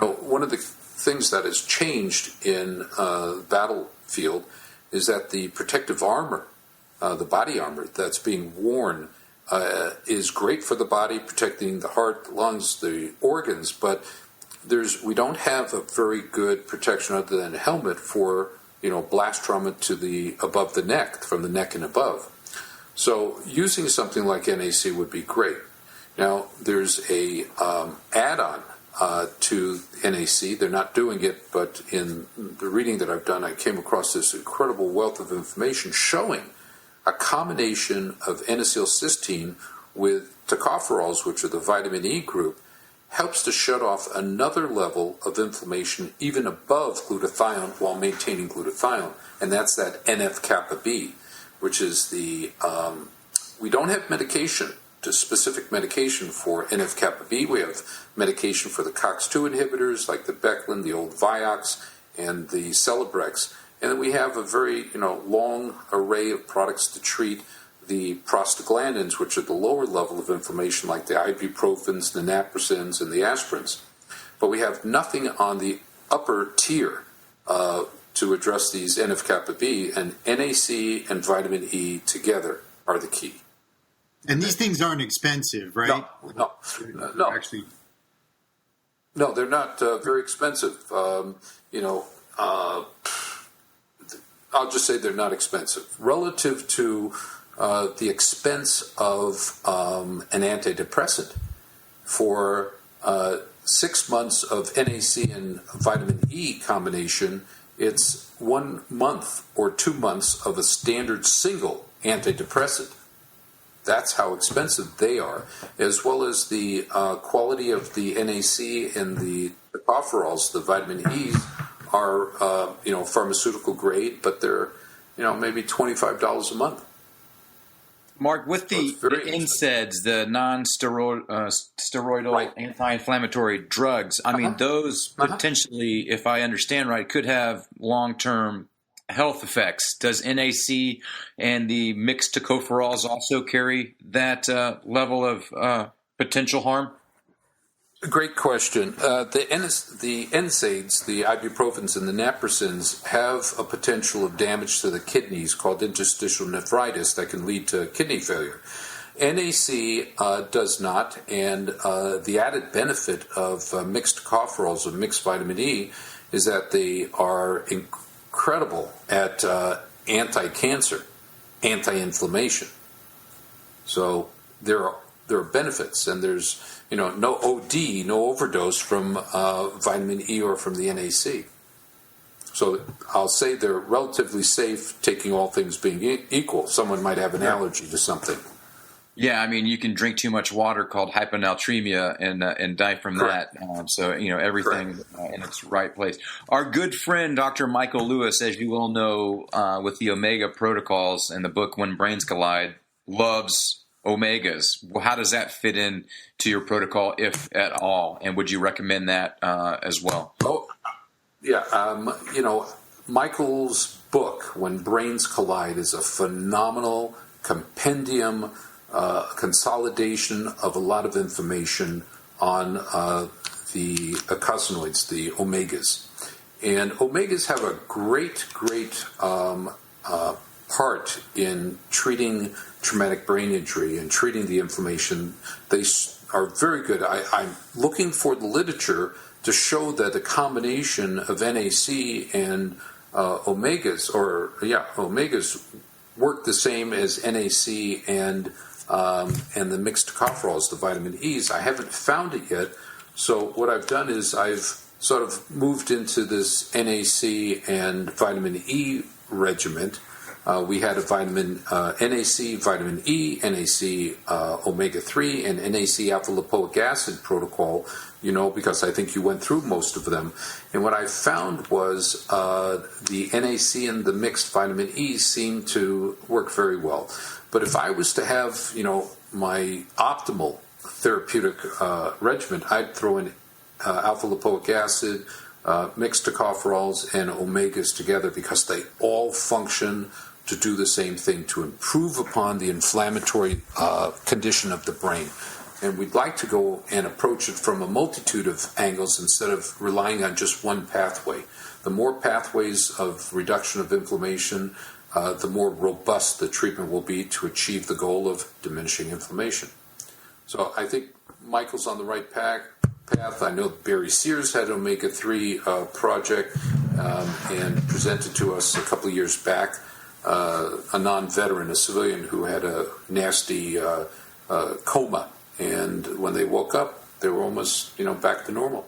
One of the things that has changed in the battlefield is that the protective armor, the body armor that's being worn, is great for the body, protecting the heart, the lungs, the organs, but we don't have a very good protection other than a helmet for blast trauma to the above the neck, from the neck and above. So using something like NAC would be great. Now there's a add-on to NAC. They're not doing it, but in the reading that I've done, I came across this incredible wealth of information showing a combination of N-acetylcysteine with tocopherols, which are the vitamin E group, helps to shut off another level of inflammation even above glutathione while maintaining glutathione, and that's that NF-kappa B, which is the we don't have medication, specific medication for NF-kappa B. We have medication for the COX-2 inhibitors like the Beclin, the old Vioxx, and the Celebrex. And then we have a very long array of products to treat the prostaglandins, which are the lower level of inflammation, like the ibuprofens, the naproxens, and the aspirins. But we have nothing on the upper tier to address these NF-kappa B, and NAC and vitamin E together are the key. And these things aren't expensive, right? No. Actually, no, they're not very expensive. I'll just say they're not expensive relative to the expense of an antidepressant. For 6 months of NAC and vitamin E combination, it's 1 month or 2 months of a standard single antidepressant. That's how expensive they are, as well as the quality of the NAC and the tocopherols, the vitamin E's, are pharmaceutical grade, but they're maybe $25 a month. Mark, with the NSAIDs, the non-steroidal right. anti-inflammatory drugs, I mean, those potentially, if I understand right, could have long-term health effects. Does NAC and the mixed tocopherols also carry that level of potential harm? Great question. The NSAIDs, the ibuprofens and the naproxens, have a potential of damage to the kidneys called interstitial nephritis that can lead to kidney failure. NAC does not, and the added benefit of mixed tocopherols or mixed vitamin E is that they are incredible at anti-cancer, anti-inflammation. So there are benefits, and there's no OD, no overdose from vitamin E or from the NAC. So I'll say they're relatively safe, taking all things being equal. Someone might have an allergy to something. Yeah, I mean, you can drink too much water called hyponatremia and die from Correct. that. So, everything in its right place. Our good friend, Dr. Michael Lewis, as you all know, with the Omega Protocols and the book When Brains Collide, loves omegas. Well, how does that fit in to your protocol, if at all? And would you recommend that as well? Oh, yeah. Michael's book, When Brains Collide, is a phenomenal compendium, consolidation of a lot of information on the eicosanoids, the omegas. And omegas have a great part in treating traumatic brain injury and treating the inflammation. They are very good. I'm looking for the literature to show that a combination of NAC and omegas work the same as NAC and the mixed tocopherols, the vitamin E's. I haven't found it yet. So what I've done is I've sort of moved into this NAC and vitamin E regimen. We had a vitamin NAC, vitamin E, NAC omega-3, and NAC alpha-lipoic acid protocol, because I think you went through most of them. And what I found was the NAC and the mixed vitamin E seemed to work very well. But if I was to have, my optimal therapeutic regimen, I'd throw in alpha-lipoic acid, mixed tocopherols, and omegas together because they all function to do the same thing, to improve upon the inflammatory condition of the brain. And we'd like to go and approach it from a multitude of angles instead of relying on just one pathway. The more pathways of reduction of inflammation, the more robust the treatment will be to achieve the goal of diminishing inflammation. So I think Michael's on the right path. I know Barry Sears had an omega-3 project and presented to us a couple of years back a non-veteran, a civilian who had a nasty coma. And when they woke up, they were almost, back to normal.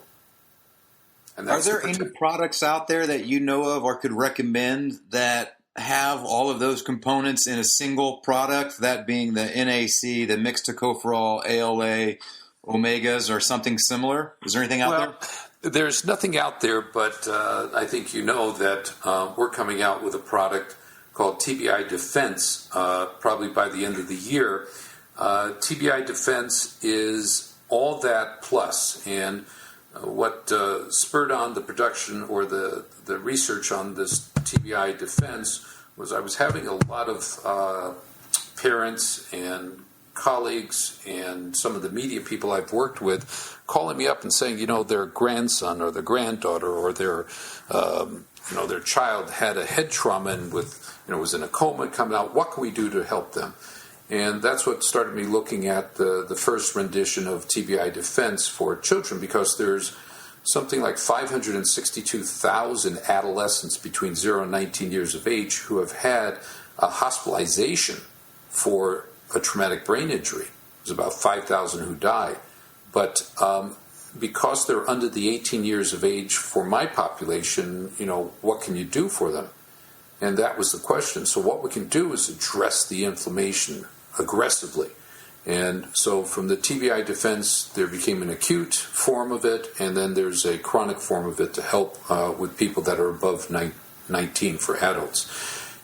And are there any products out there that you know of or could recommend that have all of those components in a single product, that being the NAC, the mixed tocopherol, ALA, omegas, or something similar? Is there anything out there? There's nothing out there, but I think you know that we're coming out with a product called TBI Defense probably by the end of the year. TBI Defense is all that plus, and what spurred on the production or the research on this TBI Defense was I was having a lot of parents and colleagues and some of the media people I've worked with calling me up and saying, their grandson or their granddaughter or their child had a head trauma and was in a coma coming out. What can we do to help them? And that's what started me looking at the first rendition of TBI Defense for children, because there's something like 562,000 adolescents between 0 and 19 years of age who have had a hospitalization for a traumatic brain injury. There's about 5,000 who die. But because they're under the 18 years of age for my population, what can you do for them? And that was the question. So what we can do is address the inflammation aggressively. And so from the TBI Defense, there became an acute form of it, and then there's a chronic form of it to help with people that are above 19 for adults.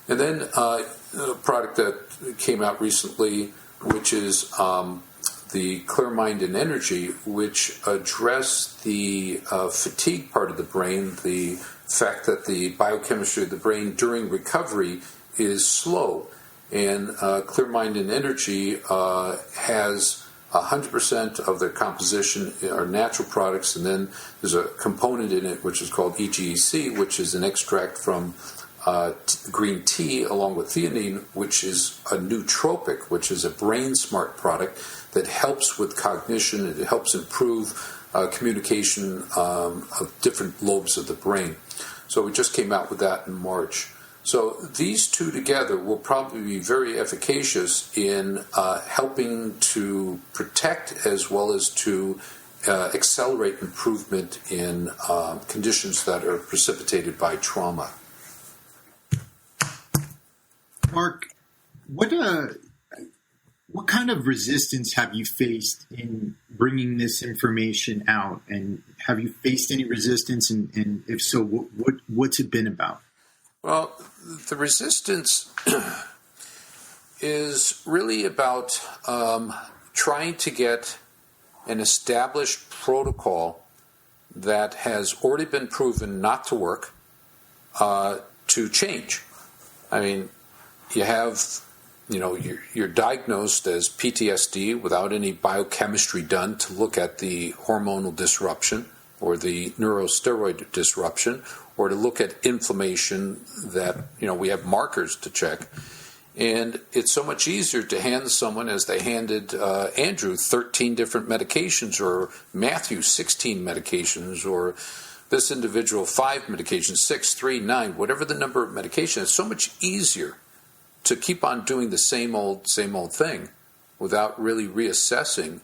And then a product that came out recently, which is the Clear Mind and Energy, which address the fatigue part of the brain, the fact that the biochemistry of the brain during recovery is slow. And Clear Mind and Energy has 100% of their composition are natural products, and then there's a component in it which is called EGEC, which is an extract from green tea along with theanine, which is a nootropic, which is a brain smart product that helps with cognition. It helps improve communication of different lobes of the brain. So we just came out with that in March. So these two together will probably be very efficacious in helping to protect as well as to accelerate improvement in conditions that are precipitated by trauma. Mark, what kind of resistance have you faced in bringing this information out? And have you faced any resistance? And if so, what's it been about? Well, the resistance is really about trying to get an established protocol that has already been proven not to work to change. I mean, you're diagnosed as PTSD without any biochemistry done to look at the hormonal disruption. or the neurosteroid disruption, or to look at inflammation that, we have markers to check. And it's so much easier to hand someone, as they handed Andrew, 13 different medications, or Matthew, 16 medications, or this individual, 5 medications, 6, 3, 9, whatever the number of medications. It's so much easier to keep on doing the same old thing without really reassessing,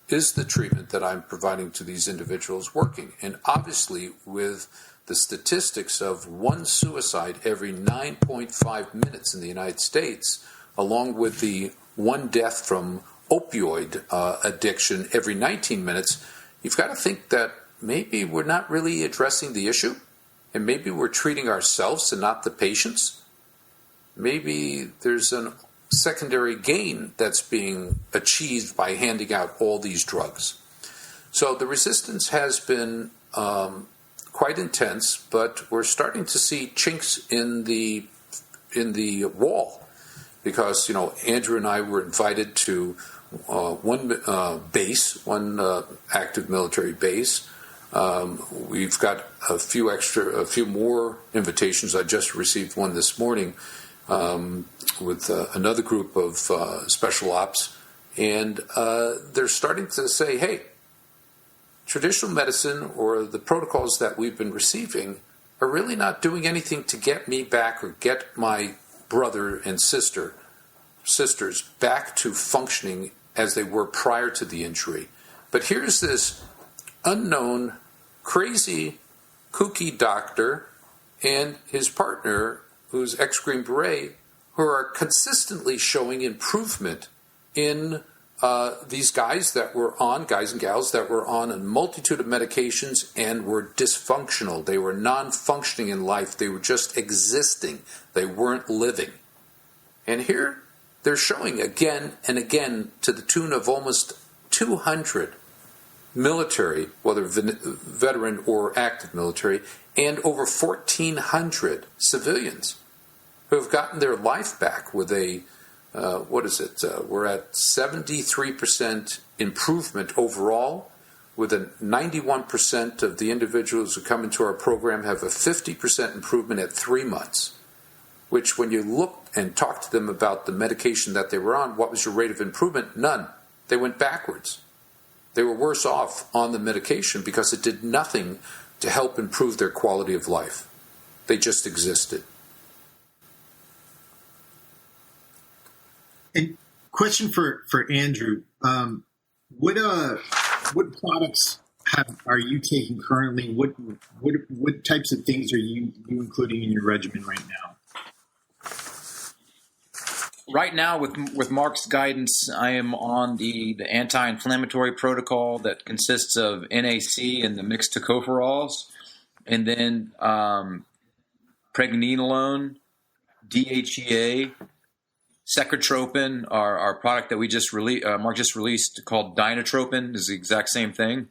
is the treatment that I'm providing to these individuals working? And obviously, with the statistics of one suicide every 9.5 minutes in the United States, along with the one death from opioid addiction every 19 minutes, you've got to think that maybe we're not really addressing the issue, and maybe we're treating ourselves and not the patients. Maybe there's a secondary gain that's being achieved by handing out all these drugs. So the resistance has been quite intense, but we're starting to see chinks in the wall, because Andrew and I were invited to one active military base. We've got a few more invitations. I just received one this morning with another group of special ops, and they're starting to say, hey, traditional medicine or the protocols that we've been receiving are really not doing anything to get me back or get my brother and sisters back to functioning as they were prior to the injury. But here's this unknown, crazy, kooky doctor and his partner, who's ex-Green Beret, who are consistently showing improvement in these guys and gals that were on a multitude of medications and were dysfunctional. They were non-functioning in life. They were just existing. They weren't living. And here they're showing again and again, to the tune of almost 200 military, whether veteran or active military, and over 1,400 civilians who have gotten their life back with a we're at 73% improvement overall, with a 91% of the individuals who come into our program have a 50% improvement at 3 months, which when you look and talk to them about the medication that they were on, what was your rate of improvement? None. They went backwards. They were worse off on the medication because it did nothing to help improve their quality of life. They just existed. And question for Andrew: what products are you taking currently? What types of things are you including in your regimen right now? Right now, with Mark's guidance, I am on the anti-inflammatory protocol that consists of NAC and the mixed tocopherols, and then pregnenolone, DHEA, Secretropin, our product that we just Mark just released, called Dynatropin, is the exact same thing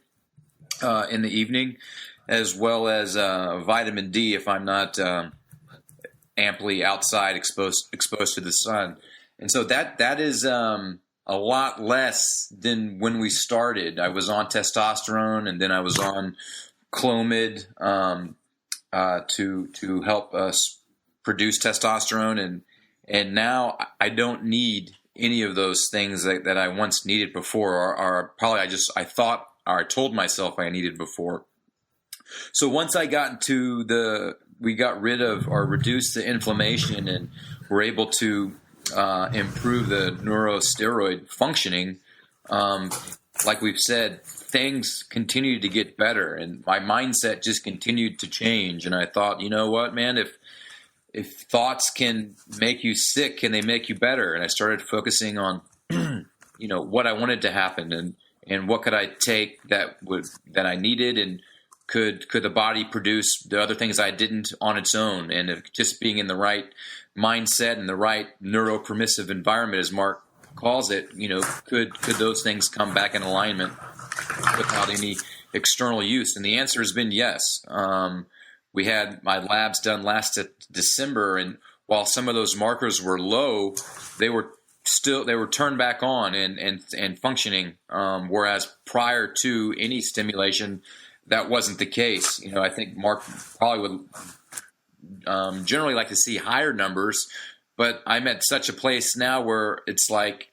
in the evening, as well as vitamin D if I'm not amply outside exposed to the sun. And so that is a lot less than when we started. I was on testosterone, and then I was on Clomid to help us produce testosterone, and now I don't need any of those things that I once needed before, or probably I thought, or I told myself I needed before. So once I got we got rid of or reduced the inflammation, and were able to improve the neurosteroid functioning, like we've said, things continued to get better, and my mindset just continued to change. And I thought, you know what, man, if thoughts can make you sick, can they make you better? And I started focusing on, what I wanted to happen, and what could I take that I needed, and could the body produce the other things I didn't on its own? And if just being in the right mindset and the right neuropermissive environment, as Mark calls it, could those things come back in alignment without any external use? And the answer has been yes. We had my labs done last December, and while some of those markers were low, they were they were turned back on and functioning. Whereas prior to any stimulation, that wasn't the case. I think Mark probably would generally like to see higher numbers, but I'm at such a place now where it's like,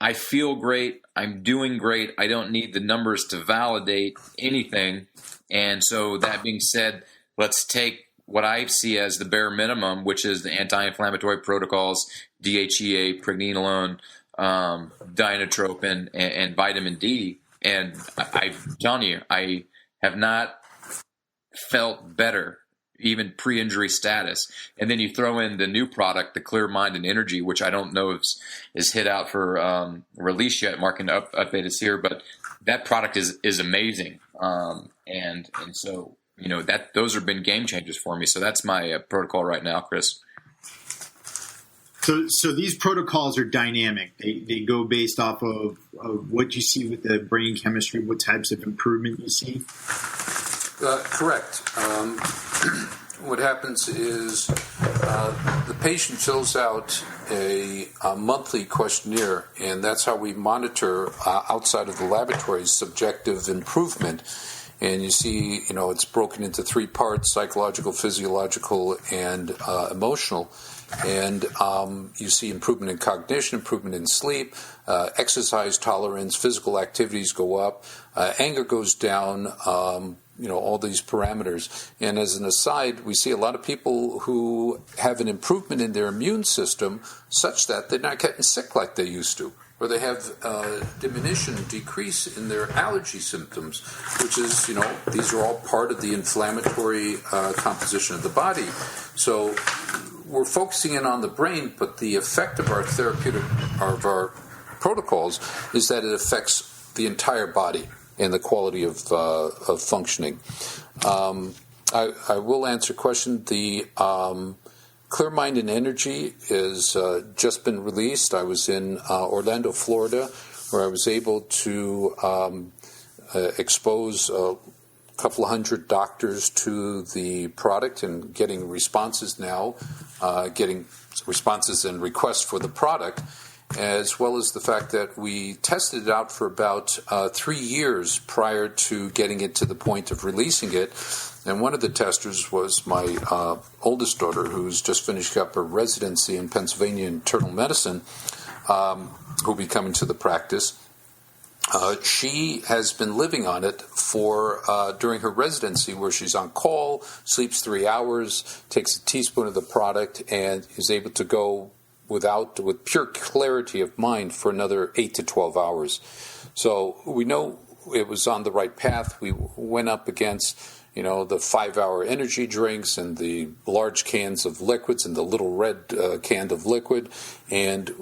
I feel great. I'm doing great. I don't need the numbers to validate anything. And so that being said, let's take what I see as the bare minimum, which is the anti-inflammatory protocols, DHEA, pregnenolone, dinotropin, and vitamin D. And I'm telling you, I have not felt better, even pre-injury status. And then you throw in the new product, the Clear Mind and Energy, which I don't know if is hit out for release yet. Mark can update us here, but that product is amazing. And so, those have been game changers for me. So that's my protocol right now, Chris. So these protocols are dynamic. They go based off of what you see with the brain chemistry, what types of improvement you see? Correct. What happens is the patient fills out a monthly questionnaire, and that's how we monitor outside of the laboratory subjective improvement. And you see, it's broken into 3 parts: psychological, physiological, and emotional. And you see improvement in cognition, improvement in sleep, exercise tolerance, physical activities go up, anger goes down, all these parameters. And as an aside, we see a lot of people who have an improvement in their immune system such that they're not getting sick like they used to, or they have decrease in their allergy symptoms, which is, these are all part of the inflammatory composition of the body. So we're focusing in on the brain, but the effect of our protocols is that it affects the entire body and the quality of functioning. I will answer a question. The Clear Mind and Energy is just been released. I was in Orlando, Florida, where I was able to expose a couple of hundred doctors to the product and getting responses now, getting responses and requests for the product, as well as the fact that we tested it out for about 3 years prior to getting it to the point of releasing it. And one of the testers was my oldest daughter, who's just finished up her residency in Pennsylvania in internal medicine, who'll be coming to the practice. She has been living on it for during her residency, where she's on call, sleeps 3 hours, takes a teaspoon of the product, and is able to go with pure clarity of mind for another 8 to 12 hours. So we know it was on the right path. We went up against, the 5-hour energy drinks and the large cans of liquids and the little red can of liquid, and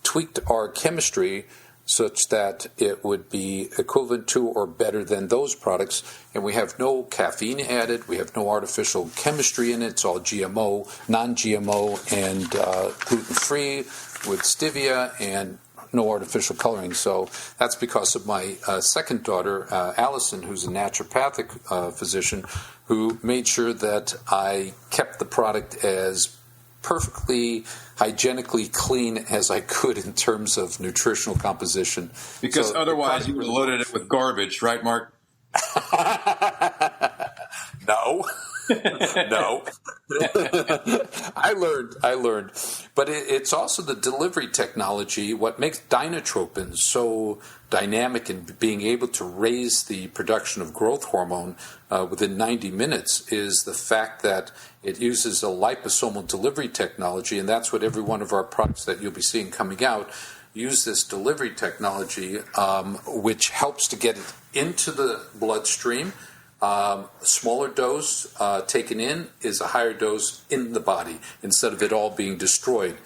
tweaked our chemistry such that it would be equivalent to or better than those products. And we have no caffeine added. We have no artificial chemistry in it. It's all GMO, non-GMO, and gluten-free with stevia and no artificial coloring. So that's because of my second daughter, Allison, who's a naturopathic physician, who made sure that I kept the product as perfectly hygienically clean as I could in terms of nutritional composition. Because otherwise you would have loaded it with garbage, right, Mark? No. No. I learned. But it's also the delivery technology. What makes dinotropin so dynamic in being able to raise the production of growth hormone within 90 minutes is the fact that it uses a liposomal delivery technology, and that's what every one of our products that you'll be seeing coming out use this delivery technology, which helps to get it into the bloodstream. Smaller dose taken in is a higher dose in the body instead of it all being destroyed.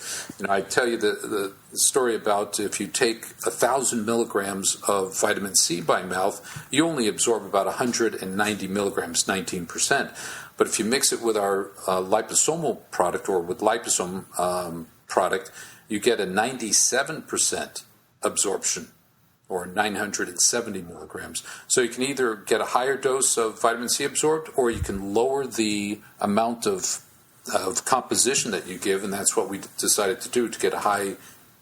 I tell you the story about if you take 1,000 milligrams of vitamin C by mouth, you only absorb about 190 milligrams, 19%. But if you mix it with our liposomal product or with liposome product, you get a 97% absorption, or 970 milligrams. So you can either get a higher dose of vitamin C absorbed, or you can lower the amount of composition that you give, and that's what we decided to do to get a high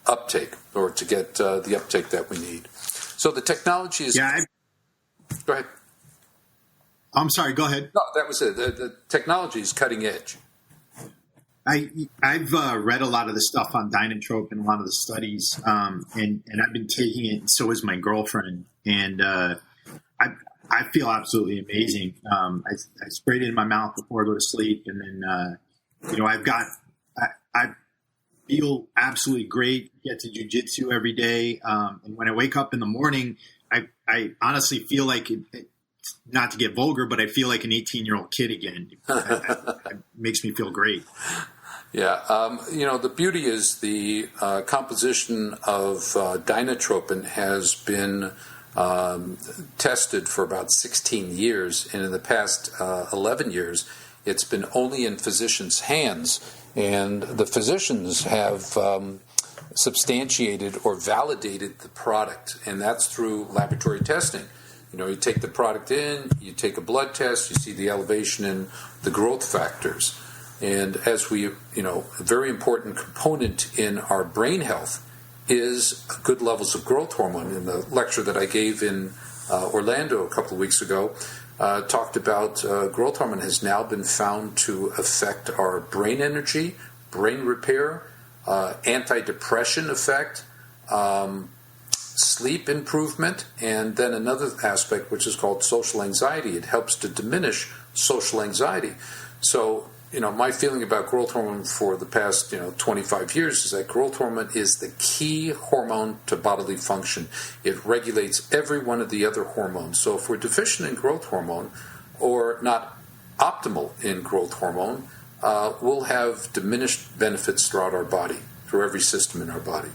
uptake, or to get the uptake that we need. So the technology is... Yeah. Go ahead. I'm sorry, go ahead. No, that was it. The technology is cutting edge. I've read a lot of the stuff on Dynatrope and a lot of the studies, and I've been taking it, and so is my girlfriend. And I feel absolutely amazing. I sprayed it in my mouth before I go to sleep, and then I feel absolutely great. Get to jiu-jitsu every day, and when I wake up in the morning, I honestly feel like not to get vulgar, but I feel like an 18-year-old kid again. It makes me feel great. Yeah, the beauty is the composition of dinotropin has been tested for about 16 years, and in the past 11 years, it's been only in physicians' hands, and the physicians have substantiated or validated the product, and that's through laboratory testing. You take the product in, you take a blood test, you see the elevation in the growth factors. And as a very important component in our brain health is good levels of growth hormone. In the lecture that I gave in Orlando a couple of weeks ago, talked about growth hormone has now been found to affect our brain energy, brain repair, antidepressant effect, sleep improvement, and then another aspect which is called social anxiety. It helps to diminish social anxiety. So, my feeling about growth hormone for the past, 25 years is that growth hormone is the key hormone to bodily function. It regulates every one of the other hormones. So if we're deficient in growth hormone or not optimal in growth hormone, we'll have diminished benefits throughout our body, through every system in our body.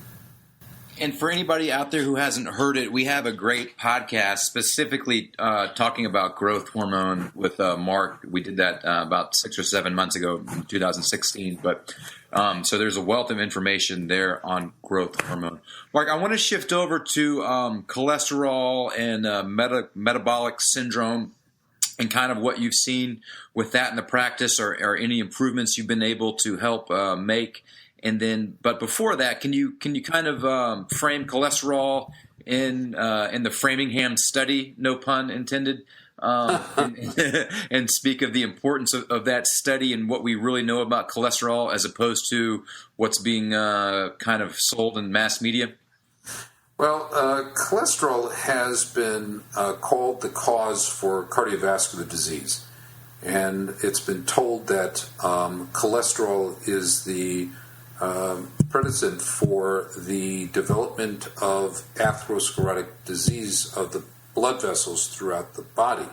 And for anybody out there who hasn't heard it, we have a great podcast specifically talking about growth hormone with Mark. We did that about 6 or 7 months ago in 2016. But so there's a wealth of information there on growth hormone. Mark, I want to shift over to cholesterol and metabolic syndrome and kind of what you've seen with that in the practice, or any improvements you've been able to help make. And then, but before that, can you kind of frame cholesterol in the Framingham study, no pun intended, and speak of the importance of that study and what we really know about cholesterol as opposed to what's being kind of sold in mass media? Well, cholesterol has been called the cause for cardiovascular disease, and it's been told that cholesterol is the predicate for the development of atherosclerotic disease of the blood vessels throughout the body.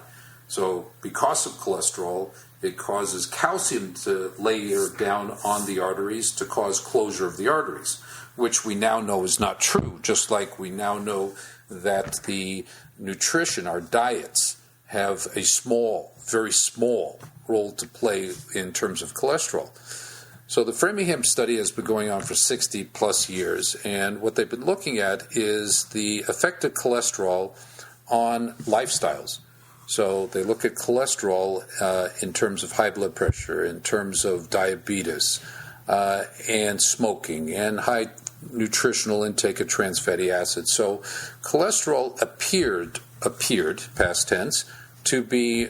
So because of cholesterol, it causes calcium to layer down on the arteries to cause closure of the arteries, which we now know is not true, just like we now know that the nutrition, our diets, have a small, very small role to play in terms of cholesterol. So the Framingham study has been going on for 60 plus years, and what they've been looking at is the effect of cholesterol on lifestyles. So they look at cholesterol in terms of high blood pressure, in terms of diabetes, and smoking, and high nutritional intake of trans fatty acids. So cholesterol appeared, past tense, to be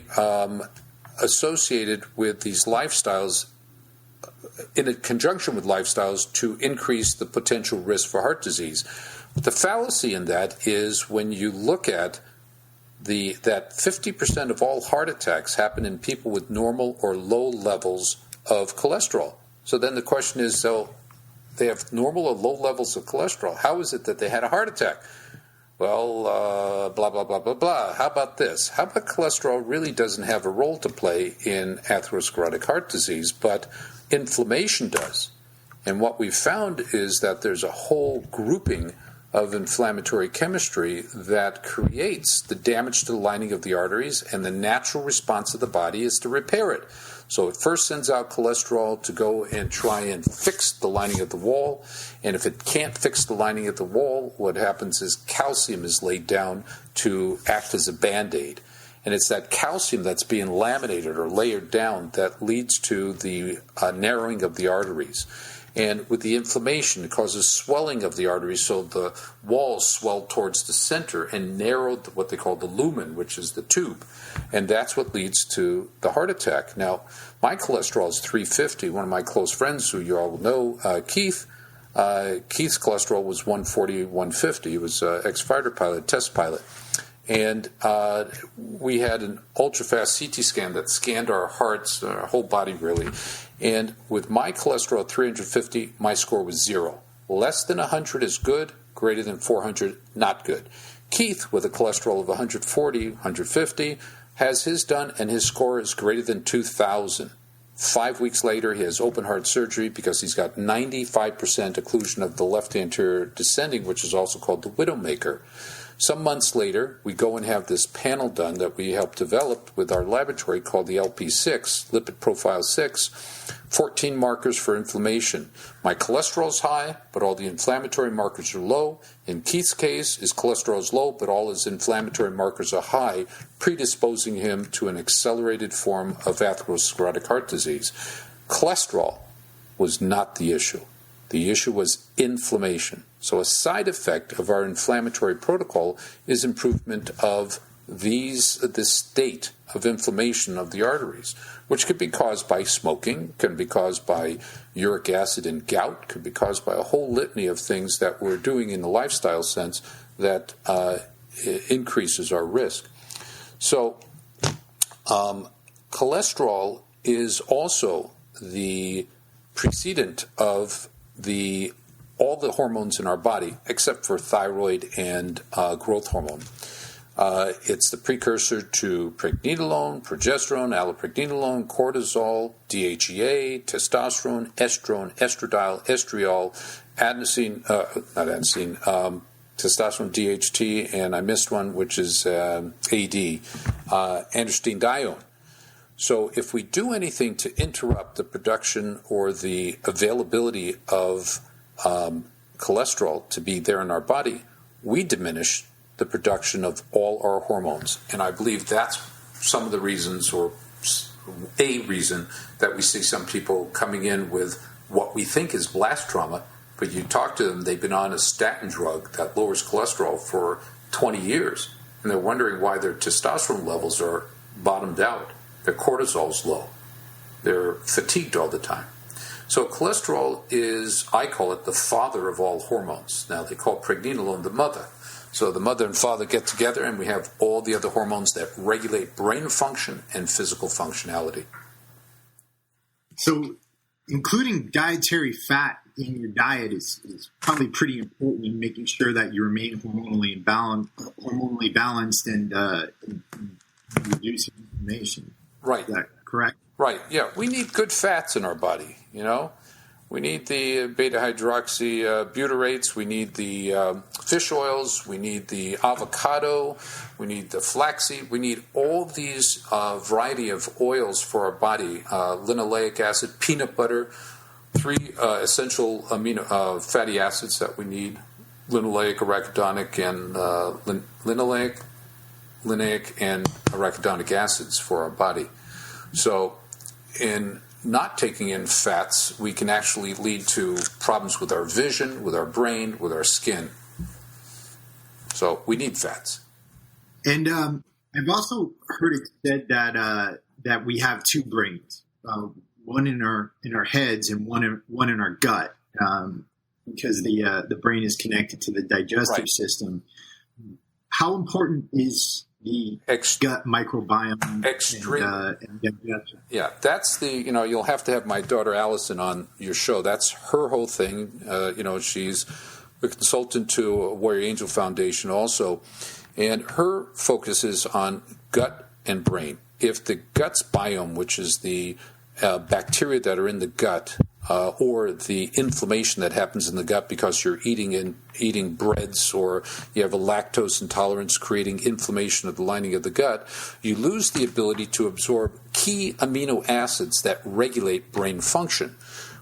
associated with these lifestyles in conjunction with lifestyles to increase the potential risk for heart disease. But the fallacy in that is when you look at that 50% of all heart attacks happen in people with normal or low levels of cholesterol. So then the question is, so they have normal or low levels of cholesterol. How is it that they had a heart attack? Well, blah, blah, blah, blah, blah. How about this? How about cholesterol really doesn't have a role to play in atherosclerotic heart disease, but inflammation does. And what we've found is that there's a whole grouping of inflammatory chemistry that creates the damage to the lining of the arteries, and the natural response of the body is to repair it. So it first sends out cholesterol to go and try and fix the lining of the wall, and if it can't fix the lining of the wall, what happens is calcium is laid down to act as a Band-Aid. And it's that calcium that's being laminated or layered down that leads to the narrowing of the arteries. And with the inflammation, it causes swelling of the arteries, so the walls swell towards the center and narrowed what they call the lumen, which is the tube. And that's what leads to the heart attack. Now, my cholesterol is 350. One of my close friends, who you all know, Keith's cholesterol was 140, 150. He was an ex-fighter pilot, test pilot. And we had an ultra-fast CT scan that scanned our hearts, our whole body really. And with my cholesterol at 350, my score was 0. Less than 100 is good, greater than 400, not good. Keith, with a cholesterol of 140, 150, has his done, and his score is greater than 2,000. 5 weeks later, he has open heart surgery because he's got 95% occlusion of the left anterior descending, which is also called the widowmaker. Some months later, we go and have this panel done that we helped develop with our laboratory called the LP6, Lipid Profile 6, 14 markers for inflammation. My cholesterol is high, but all the inflammatory markers are low. In Keith's case, his cholesterol is low, but all his inflammatory markers are high, predisposing him to an accelerated form of atherosclerotic heart disease. Cholesterol was not the issue. The issue was inflammation. So a side effect of our inflammatory protocol is improvement of this state of inflammation of the arteries, which could be caused by smoking, can be caused by uric acid and gout, could be caused by a whole litany of things that we're doing in the lifestyle sense that increases our risk. So cholesterol is also the precedent of all the hormones in our body, except for thyroid and growth hormone. It's the precursor to pregnenolone, progesterone, allopregnenolone, cortisol, DHEA, testosterone, estrone, estradiol, estriol, testosterone, DHT, and I missed one, which is AD, androstenedione. So if we do anything to interrupt the production or the availability of cholesterol to be there in our body, we diminish the production of all our hormones. And I believe that's some of the reasons, or a reason, that we see some people coming in with what we think is blast trauma, but you talk to them, they've been on a statin drug that lowers cholesterol for 20 years, and they're wondering why their testosterone levels are bottomed out. Their cortisol's low. They're fatigued all the time. So cholesterol is, I call it, the father of all hormones. Now, they call pregnenolone the mother. So the mother and father get together, and we have all the other hormones that regulate brain function and physical functionality. So including dietary fat in your diet is probably pretty important in making sure that you remain hormonally balanced and reducing inflammation. Right. Is that correct? Right, yeah. We need good fats in our body, you know. We need the beta-hydroxy butyrates. We need the fish oils. We need the avocado. We need the flaxseed. We need all these variety of oils for our body. Linoleic acid, peanut butter, 3 essential amino fatty acids that we need: linoleic, arachidonic, and linoleic and arachidonic acids for our body. So in not taking in fats, we can actually lead to problems with our vision, with our brain, with our skin. So we need fats. And I've also heard it said that we have 2 brains, one in our heads and one in our gut, because the brain is connected to the digestive system. How important is the gut microbiome? Extreme. And digestion? Yeah, that's you'll have to have my daughter Allison on your show. That's her whole thing. She's a consultant to Warrior Angel Foundation also, and her focus is on gut and brain. If the gut's biome, which is the bacteria that are in the gut, or the inflammation that happens in the gut because you're eating breads, or you have a lactose intolerance creating inflammation of the lining of the gut, you lose the ability to absorb key amino acids that regulate brain function.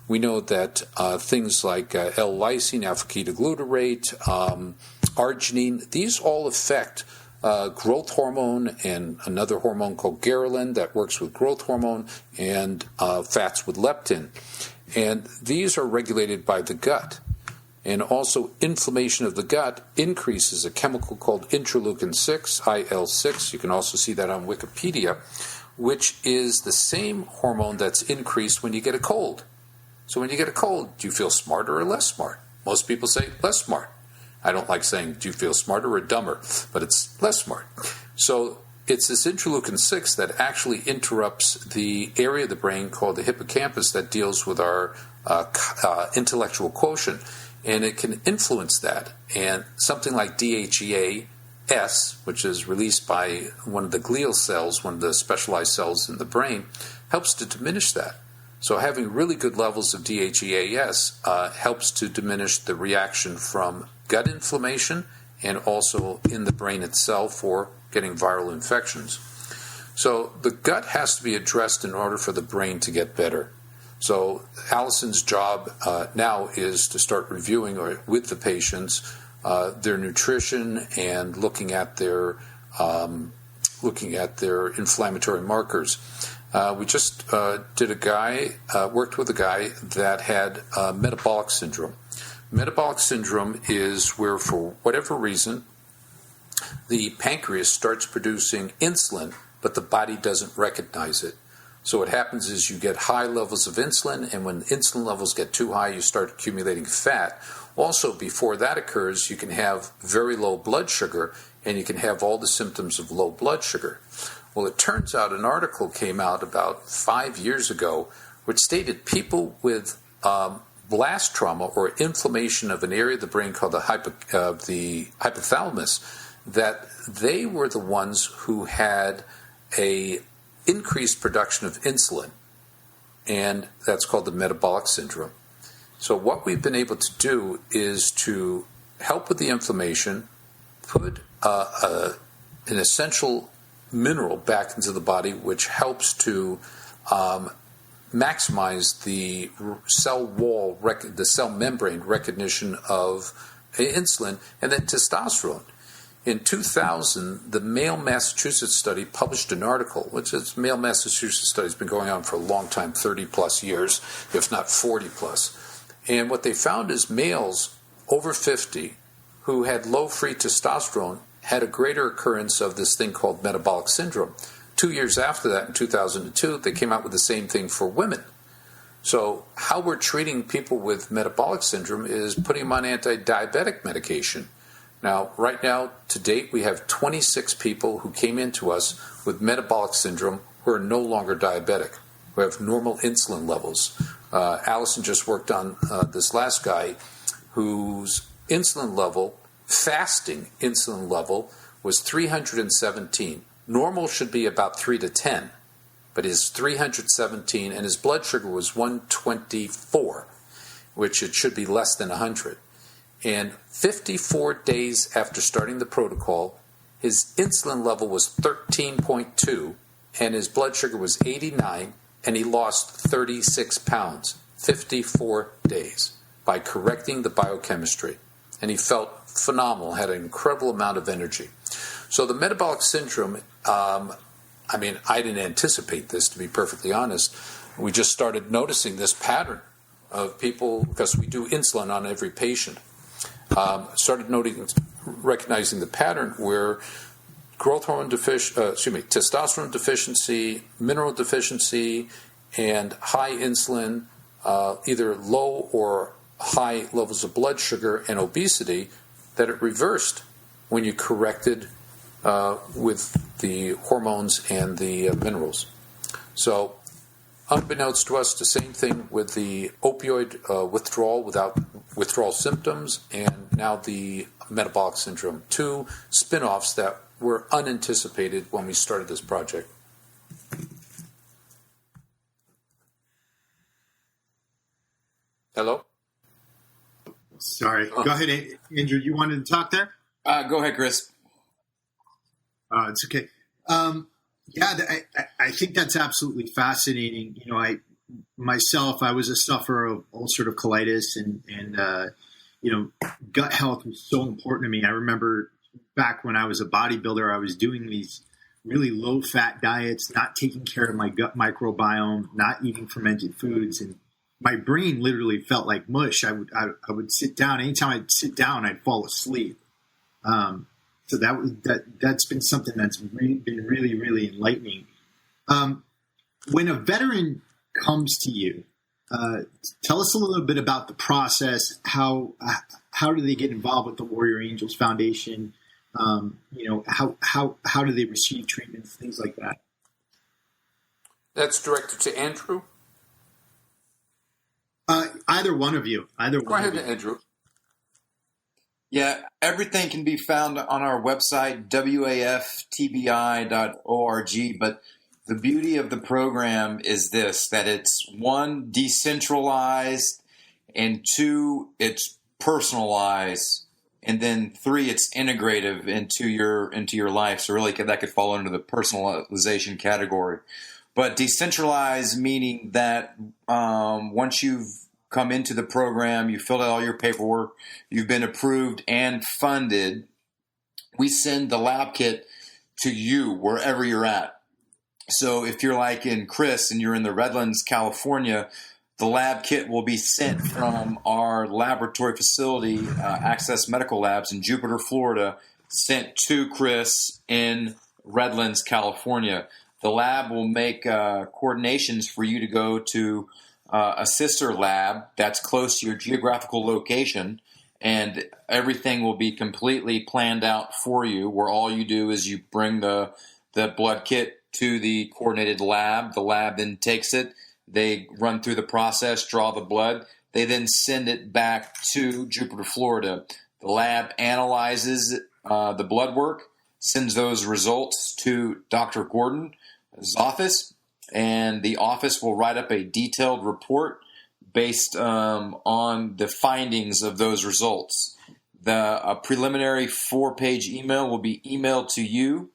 We know that things like L-lysine, alpha-ketoglutarate, arginine, these all affect growth hormone and another hormone called ghrelin that works with growth hormone, and fats with leptin. And these are regulated by the gut. And also inflammation of the gut increases a chemical called interleukin-6, IL-6. You can also see that on Wikipedia, which is the same hormone that's increased when you get a cold. So when you get a cold, do you feel smarter or less smart? Most people say less smart. I don't like saying do you feel smarter or dumber, but it's less smart. So it's this interleukin-6 that actually interrupts the area of the brain called the hippocampus that deals with our intellectual quotient, and it can influence that. And something like DHEA-S, which is released by one of the glial cells, one of the specialized cells in the brain, helps to diminish that. So having really good levels of DHEA-S helps to diminish the reaction from gut inflammation and also in the brain itself for getting viral infections. So the gut has to be addressed in order for the brain to get better. So Allison's job now is to start reviewing with the patients their nutrition and looking at their inflammatory markers. We just worked with a guy that had metabolic syndrome. Metabolic syndrome is where, for whatever reason, the pancreas starts producing insulin, but the body doesn't recognize it. So what happens is you get high levels of insulin, and when insulin levels get too high, you start accumulating fat. Also, before that occurs, you can have very low blood sugar, and you can have all the symptoms of low blood sugar. Well, it turns out an article came out about 5 years ago which stated people with blast trauma or inflammation of an area of the brain called the hypothalamus, that they were the ones who had a increased production of insulin, and that's called the metabolic syndrome. So what we've been able to do is to help with the inflammation, put an essential mineral back into the body, which helps to maximize the cell wall, the cell membrane recognition of insulin, and then testosterone. In 2000, the Male Massachusetts study published an article, which is Male Massachusetts study has been going on for a long time, 30 plus years, if not 40 plus. And what they found is males over 50 who had low free testosterone had a greater occurrence of this thing called metabolic syndrome. 2 years after that, in 2002, they came out with the same thing for women. So how we're treating people with metabolic syndrome is putting them on anti-diabetic medication. Now, right now, to date, we have 26 people who came into us with metabolic syndrome who are no longer diabetic, who have normal insulin levels. Allison just worked on this last guy whose insulin level, fasting insulin level, was 317. Normal should be about 3 to 10, but his 317, and his blood sugar was 124, which it should be less than 100. And 54 days after starting the protocol, his insulin level was 13.2, and his blood sugar was 89, and he lost 36 pounds, 54 days, by correcting the biochemistry. And he felt phenomenal, had an incredible amount of energy. So the metabolic syndrome, I didn't anticipate this, to be perfectly honest. We just started noticing this pattern of people, because we do insulin on every patient. Recognizing the pattern where testosterone deficiency, mineral deficiency, and high insulin, either low or high levels of blood sugar and obesity, that it reversed when you corrected with the hormones and the minerals. So, unbeknownst to us, the same thing with the opioid withdrawal without withdrawal symptoms, and now the metabolic syndrome. Two spin-offs that were unanticipated when we started this project. Hello? Sorry. Go ahead, Andrew. You wanted to talk there? Go ahead, Chris. It's okay. I think that's absolutely fascinating. You know, I was a sufferer of ulcerative colitis, and gut health was so important to me. I remember back when I was a bodybuilder, I was doing these really low-fat diets, not taking care of my gut microbiome, not eating fermented foods, and my brain literally felt like mush. I would sit down. Anytime I'd sit down, I'd fall asleep. So that's been something that's been really, really enlightening. When a veteran comes to you, tell us a little bit about the process. How do they get involved with the Warrior Angels Foundation? How do they receive treatments, things like that? That's directed to Andrew. Either one of you. Go ahead, Andrew. Yeah, everything can be found on our website, waftbi.org. But the beauty of the program is this, that it's 1, decentralized, and 2, it's personalized, and then 3, it's integrative into your life. So really that could fall under the personalization category. But decentralized meaning that once you've come into the program, you filled out all your paperwork, you've been approved and funded, we send the lab kit to you wherever you're at. So if you're like in Chris and you're in the Redlands, California, the lab kit will be sent from our laboratory facility, Access Medical Labs in Jupiter, Florida, sent to Chris in Redlands, California. The lab will make coordinations for you to go to a sister lab that's close to your geographical location, and everything will be completely planned out for you, where all you do is you bring the blood kit to the coordinated lab. The lab then takes it. They run through the process, draw the blood. They then send it back to Jupiter, Florida. The lab analyzes the blood work, sends those results to Dr. Gordon's office, and the office will write up a detailed report based on the findings of those results. A preliminary 4-page email will be emailed to you,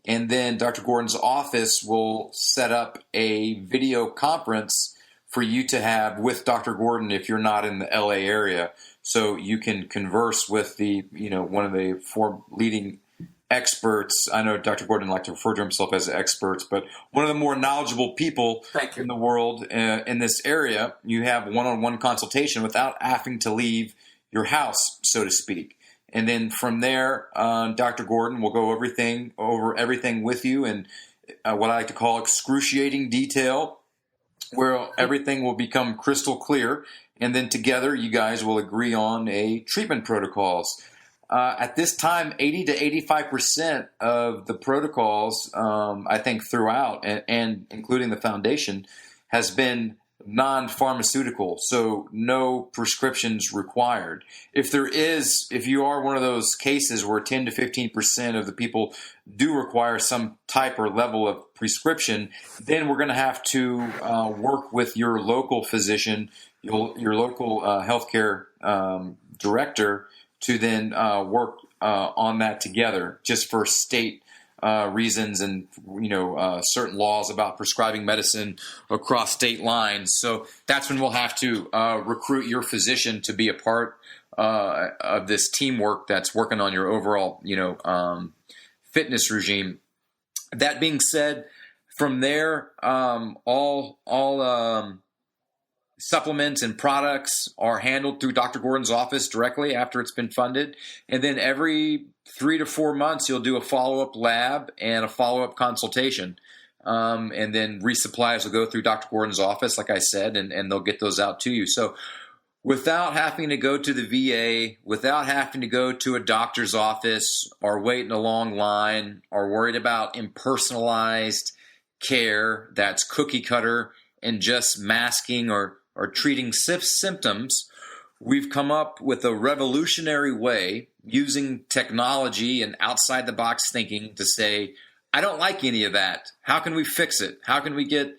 and then Dr. Gordon's office will set up a video conference for you to have with Dr. Gordon if you're not in the LA area, so you can converse with one of the 4 leading experts. I know Dr. Gordon likes to refer to himself as experts, but one of the more knowledgeable people in the world in this area. You have one-on-one consultation without having to leave your house, so to speak. And then from there, Dr. Gordon will go over everything with you in what I like to call excruciating detail, where everything will become crystal clear. And then together, you guys will agree on a treatment protocols. At this time, 80 to 85% of the protocols, I think throughout, and including the foundation, has been non-pharmaceutical, so no prescriptions required. If you are one of those cases where 10 to 15% of the people do require some type or level of prescription, then we're going to have to work with your local physician, your local healthcare director, to then work on that together, just for state reasons and certain laws about prescribing medicine across state lines. So that's when we'll have to recruit your physician to be a part of this teamwork that's working on your overall fitness regime. That being said, from there, all supplements and products are handled through Dr. Gordon's office directly after it's been funded. And then every 3 to 4 months, you'll do a follow-up lab and a follow-up consultation. And then resupplies will go through Dr. Gordon's office, like I said, and they'll get those out to you. So without having to go to the VA, without having to go to a doctor's office or wait in a long line or worried about impersonalized care that's cookie cutter and just masking or treating symptoms, we've come up with a revolutionary way using technology and outside-the-box thinking to say, I don't like any of that. How can we fix it? How can we get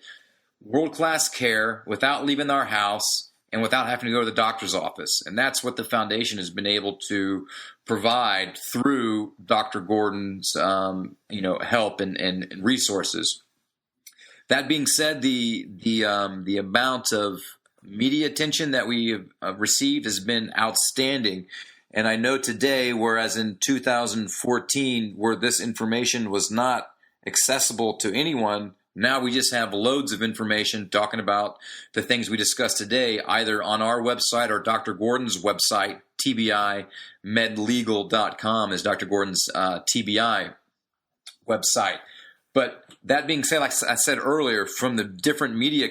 world-class care without leaving our house and without having to go to the doctor's office? And that's what the foundation has been able to provide through Dr. Gordon's help and resources. That being said, the amount of media attention that we have received has been outstanding. And I know today, whereas in 2014, where this information was not accessible to anyone Now we just have loads of information talking about the things we discussed today, either on our website or Dr. Gordon's website. TBIMedlegal.com is Dr. Gordon's TBI website. But that being said, like I said earlier, from the different media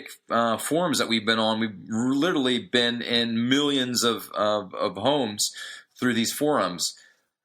forums that we've been on, we've literally been in millions of homes through these forums.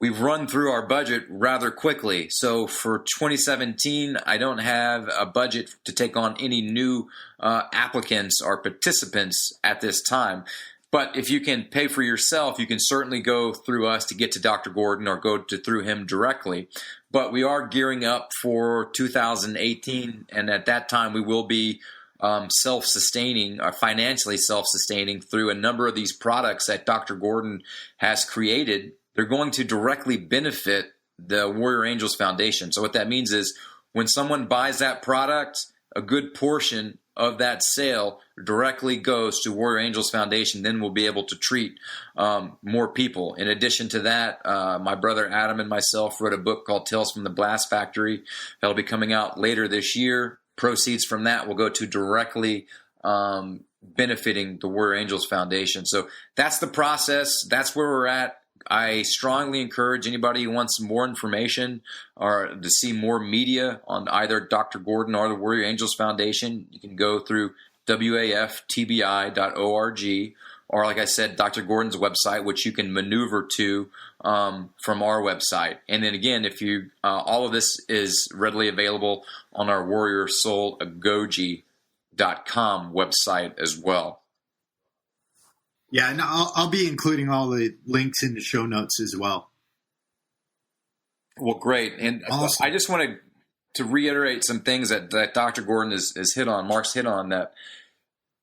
We've run through our budget rather quickly. So for 2017, I don't have a budget to take on any new applicants or participants at this time. But if you can pay for yourself, you can certainly go through us to get to Dr. Gordon or go through him directly. But we are gearing up for 2018, and at that time we will be self-sustaining or financially self-sustaining through a number of these products that Dr. Gordon has created. They're going to directly benefit the Warrior Angels Foundation. So what that means is when someone buys that product, a good portion of that sale directly goes to Warrior Angels Foundation. Then we'll be able to treat more people. In addition to that, my brother Adam and myself wrote a book called Tales from the Blast Factory that'll be coming out later this year. Proceeds from that will go to directly benefiting the Warrior Angels Foundation. So that's the process. That's where we're at. I strongly encourage anybody who wants more information or to see more media on either Dr. Gordon or the Warrior Angels Foundation. You can go through waftbi.org or, like I said, Dr. Gordon's website, which you can maneuver to from our website. And then again, if you all of this is readily available on our warriorsoulagogi.com website as well. Yeah, and I'll be including all the links in the show notes as well. Well, great. And awesome. I just wanted to reiterate some things that Dr. Gordon has hit on, Mark's hit on, that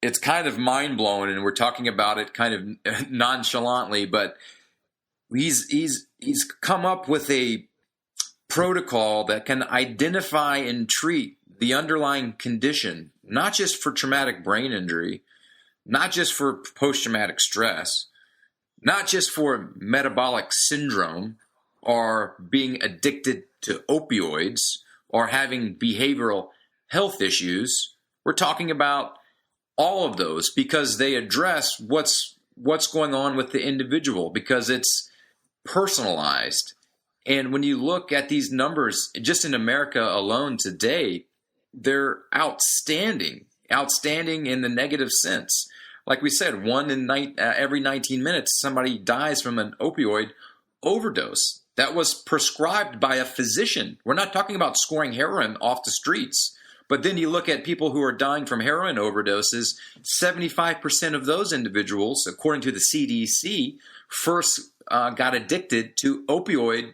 it's kind of mind-blowing, and we're talking about it kind of nonchalantly, but he's come up with a protocol that can identify and treat the underlying condition, not just for traumatic brain injury, not just for post-traumatic stress, not just for metabolic syndrome or being addicted to opioids or having behavioral health issues. We're talking about all of those because they address what's going on with the individual, because it's personalized. And when you look at these numbers, just in America alone today, they're outstanding in the negative sense. Like we said, every 19 minutes, somebody dies from an opioid overdose that was prescribed by a physician. We're not talking about scoring heroin off the streets. But then you look at people who are dying from heroin overdoses, 75% of those individuals, according to the CDC, first got addicted to opioid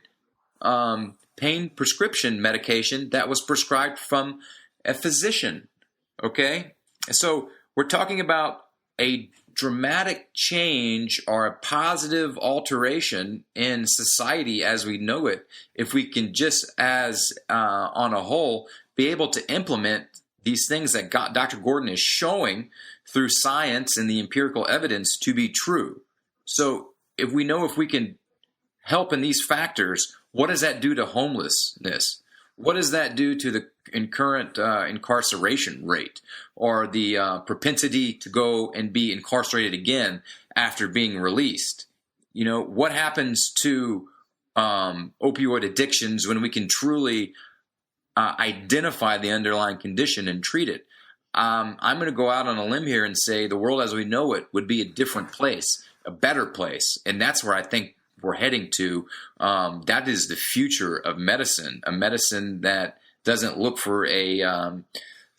pain prescription medication that was prescribed from a physician. Okay? So we're talking about a dramatic change or a positive alteration in society as we know it, if we can just as on a whole be able to implement these things that Dr. Gordon is showing through science and the empirical evidence to be true. So if we can help in these factors, what does that do to homelessness? What does that do to the current incarceration rate or the propensity to go and be incarcerated again after being released? You know, what happens to opioid addictions when we can truly identify the underlying condition and treat it? I'm going to go out on a limb here and say the world as we know it would be a different place, a better place. And that's where I think we're heading to. That is the future of medicine, a medicine that doesn't look for a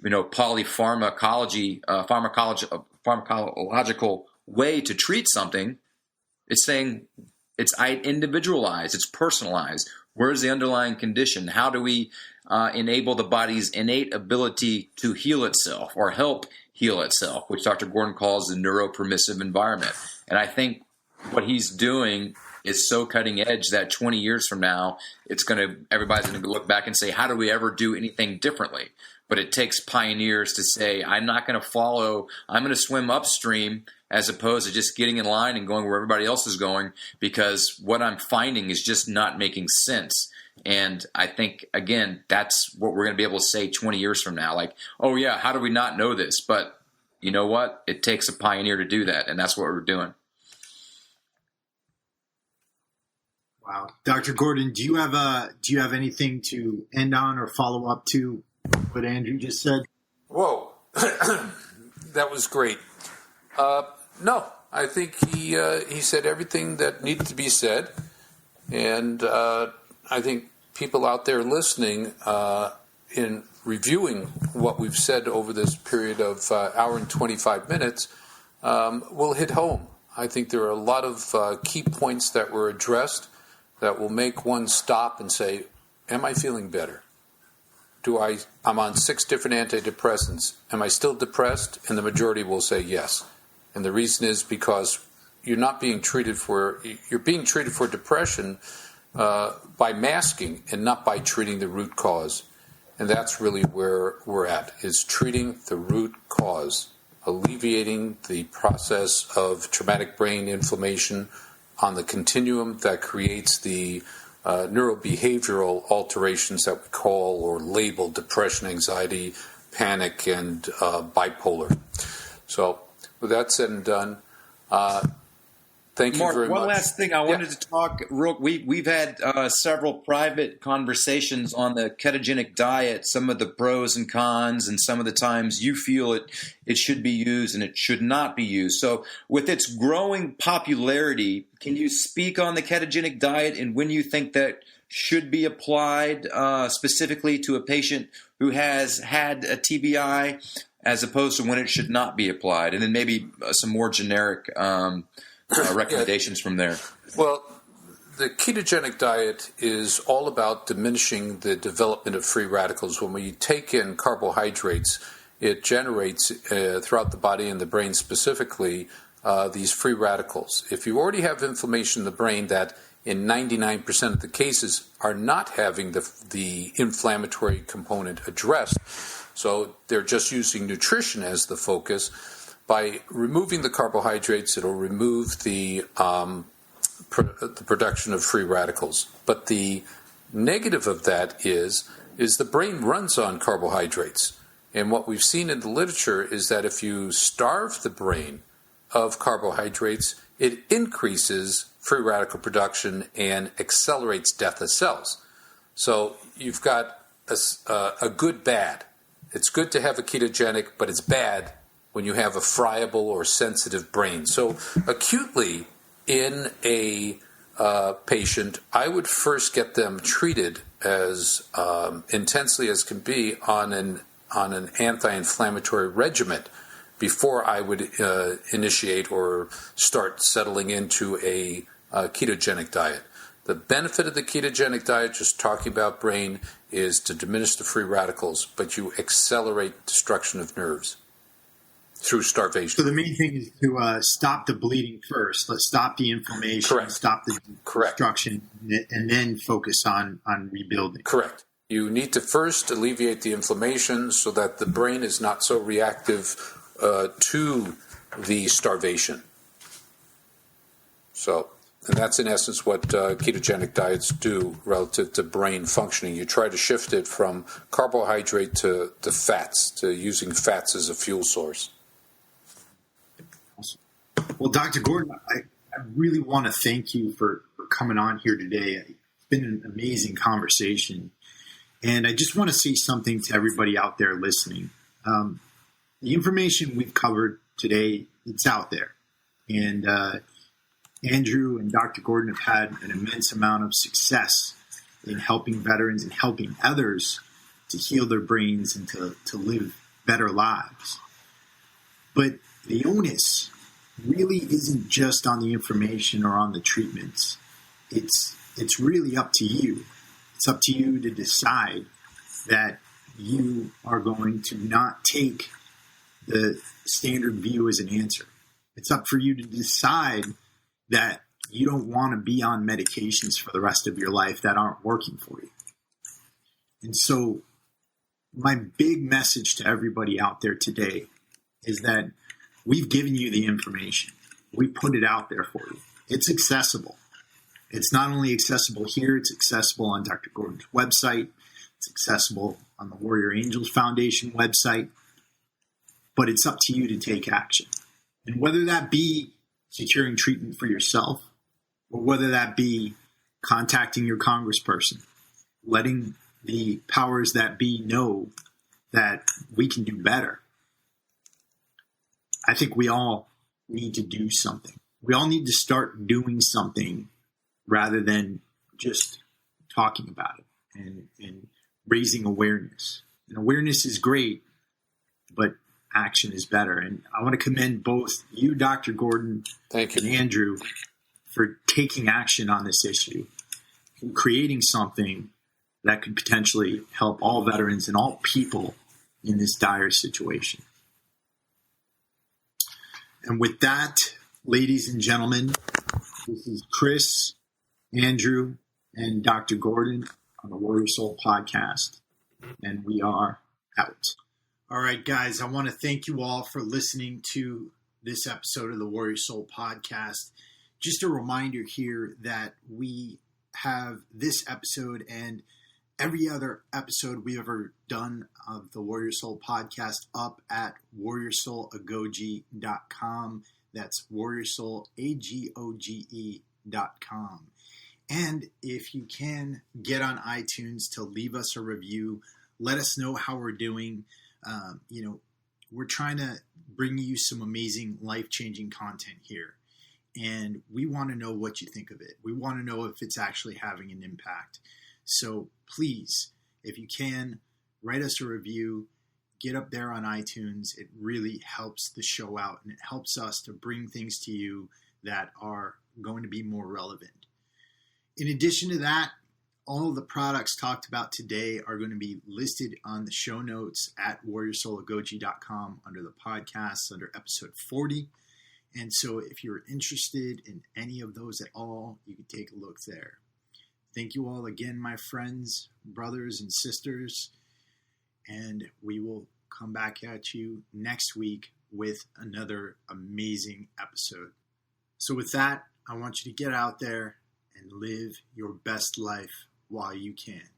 pharmacological way to treat something. It's saying it's individualized, it's personalized. Where's the underlying condition? How do we enable the body's innate ability to heal itself or help heal itself, which Dr. Gordon calls the neuropermissive environment. And I think what he's doing is so cutting edge that 20 years from now, everybody's going to look back and say, how do we ever do anything differently? But it takes pioneers to say, I'm not going to follow, I'm going to swim upstream as opposed to just getting in line and going where everybody else is going, because what I'm finding is just not making sense. And I think, again, that's what we're going to be able to say 20 years from now. Like, oh, yeah, how do we not know this? But you know what? It takes a pioneer to do that, and that's what we're doing. Wow. Dr. Gordon, do you have anything to end on or follow up to what Andrew just said? Whoa. That was great. No, I think he said everything that needed to be said. And I think people out there listening, in reviewing what we've said over this period of hour and 25 minutes, will hit home. I think there are a lot of key points that were addressed that will make one stop and say, am I feeling better? I'm on 6 different antidepressants. Am I still depressed? And the majority will say yes. And the reason is because you're being treated for depression by masking and not by treating the root cause. And that's really where we're at, is treating the root cause, alleviating the process of traumatic brain inflammation on the continuum that creates the neurobehavioral alterations that we call or label depression, anxiety, panic, and bipolar. So with that said and done, thank you very much. One last thing I wanted to talk. We've had several private conversations on the ketogenic diet, some of the pros and cons, and some of the times you feel it should be used and it should not be used. So with its growing popularity, can you speak on the ketogenic diet and when you think that should be applied specifically to a patient who has had a TBI as opposed to when it should not be applied? And then maybe some more generic recommendations from there. Well, the ketogenic diet is all about diminishing the development of free radicals. When we take in carbohydrates, it generates throughout the body and the brain specifically these free radicals. If you already have inflammation in the brain that in 99% of the cases are not having the inflammatory component addressed, so they're just using nutrition as the focus. By removing the carbohydrates, it'll remove the production of free radicals. But the negative of that is the brain runs on carbohydrates. And what we've seen in the literature is that if you starve the brain of carbohydrates, it increases free radical production and accelerates death of cells. So you've got a good bad. It's good to have a ketogenic, but it's bad when you have a friable or sensitive brain. So acutely in a patient, I would first get them treated as intensely as can be on an anti-inflammatory regimen before I would initiate or start settling into a ketogenic diet. The benefit of the ketogenic diet, just talking about brain, is to diminish the free radicals, but you accelerate destruction of nerves through starvation. So the main thing is to stop the bleeding first. Let's stop the inflammation, Correct. Stop the destruction, and then focus on rebuilding. Correct. You need to first alleviate the inflammation so that the brain is not so reactive to the starvation. And that's in essence what ketogenic diets do relative to brain functioning. You try to shift it from carbohydrate to fats, to using fats as a fuel source. Well, Dr. Gordon, I really want to thank you for coming on here today. It's been an amazing conversation. And I just want to say something to everybody out there listening. The information we've covered today, it's out there. And Andrew and Dr. Gordon have had an immense amount of success in helping veterans and helping others to heal their brains and to live better lives. But the onus really isn't just on the information or on the treatments. It's really up to you. It's up to you to decide that you are going to not take the standard view as an answer. It's up for you to decide that you don't want to be on medications for the rest of your life that aren't working for you. And so my big message to everybody out there today is that we've given you the information. We put it out there for you. It's accessible. It's not only accessible here, it's accessible on Dr. Gordon's website. It's accessible on the Warrior Angels Foundation website. But it's up to you to take action. And whether that be securing treatment for yourself, or whether that be contacting your congressperson, letting the powers that be know that we can do better. I think we all need to do something. We all need to start doing something rather than just talking about it and raising awareness. And awareness is great, but action is better. And I want to commend both you, Dr. Gordon, Thank you, and Andrew, for taking action on this issue and creating something that could potentially help all veterans and all people in this dire situation. And with that, ladies and gentlemen, this is Chris, Andrew, and Dr. Gordon on the Warrior Soul podcast, and we are out. All right, guys, I want to thank you all for listening to this episode of the Warrior Soul podcast. Just a reminder here that we have this episode and every other episode we've ever done of the Warrior Soul podcast up at warriorsoulagoge.com. That's warriorsoulagoge.com. And if you can, get on iTunes to leave us a review. Let us know how we're doing. We're trying to bring you some amazing life-changing content here. And we want to know what you think of it. We want to know if it's actually having an impact. So please, if you can, write us a review, get up there on iTunes. It really helps the show out, and it helps us to bring things to you that are going to be more relevant. In addition to that, all of the products talked about today are going to be listed on the show notes at warriorsoulagoge.com under the podcast, under episode 40. And so if you're interested in any of those at all, you can take a look there. Thank you all again, my friends, brothers, and sisters. And we will come back at you next week with another amazing episode. So with that, I want you to get out there and live your best life while you can.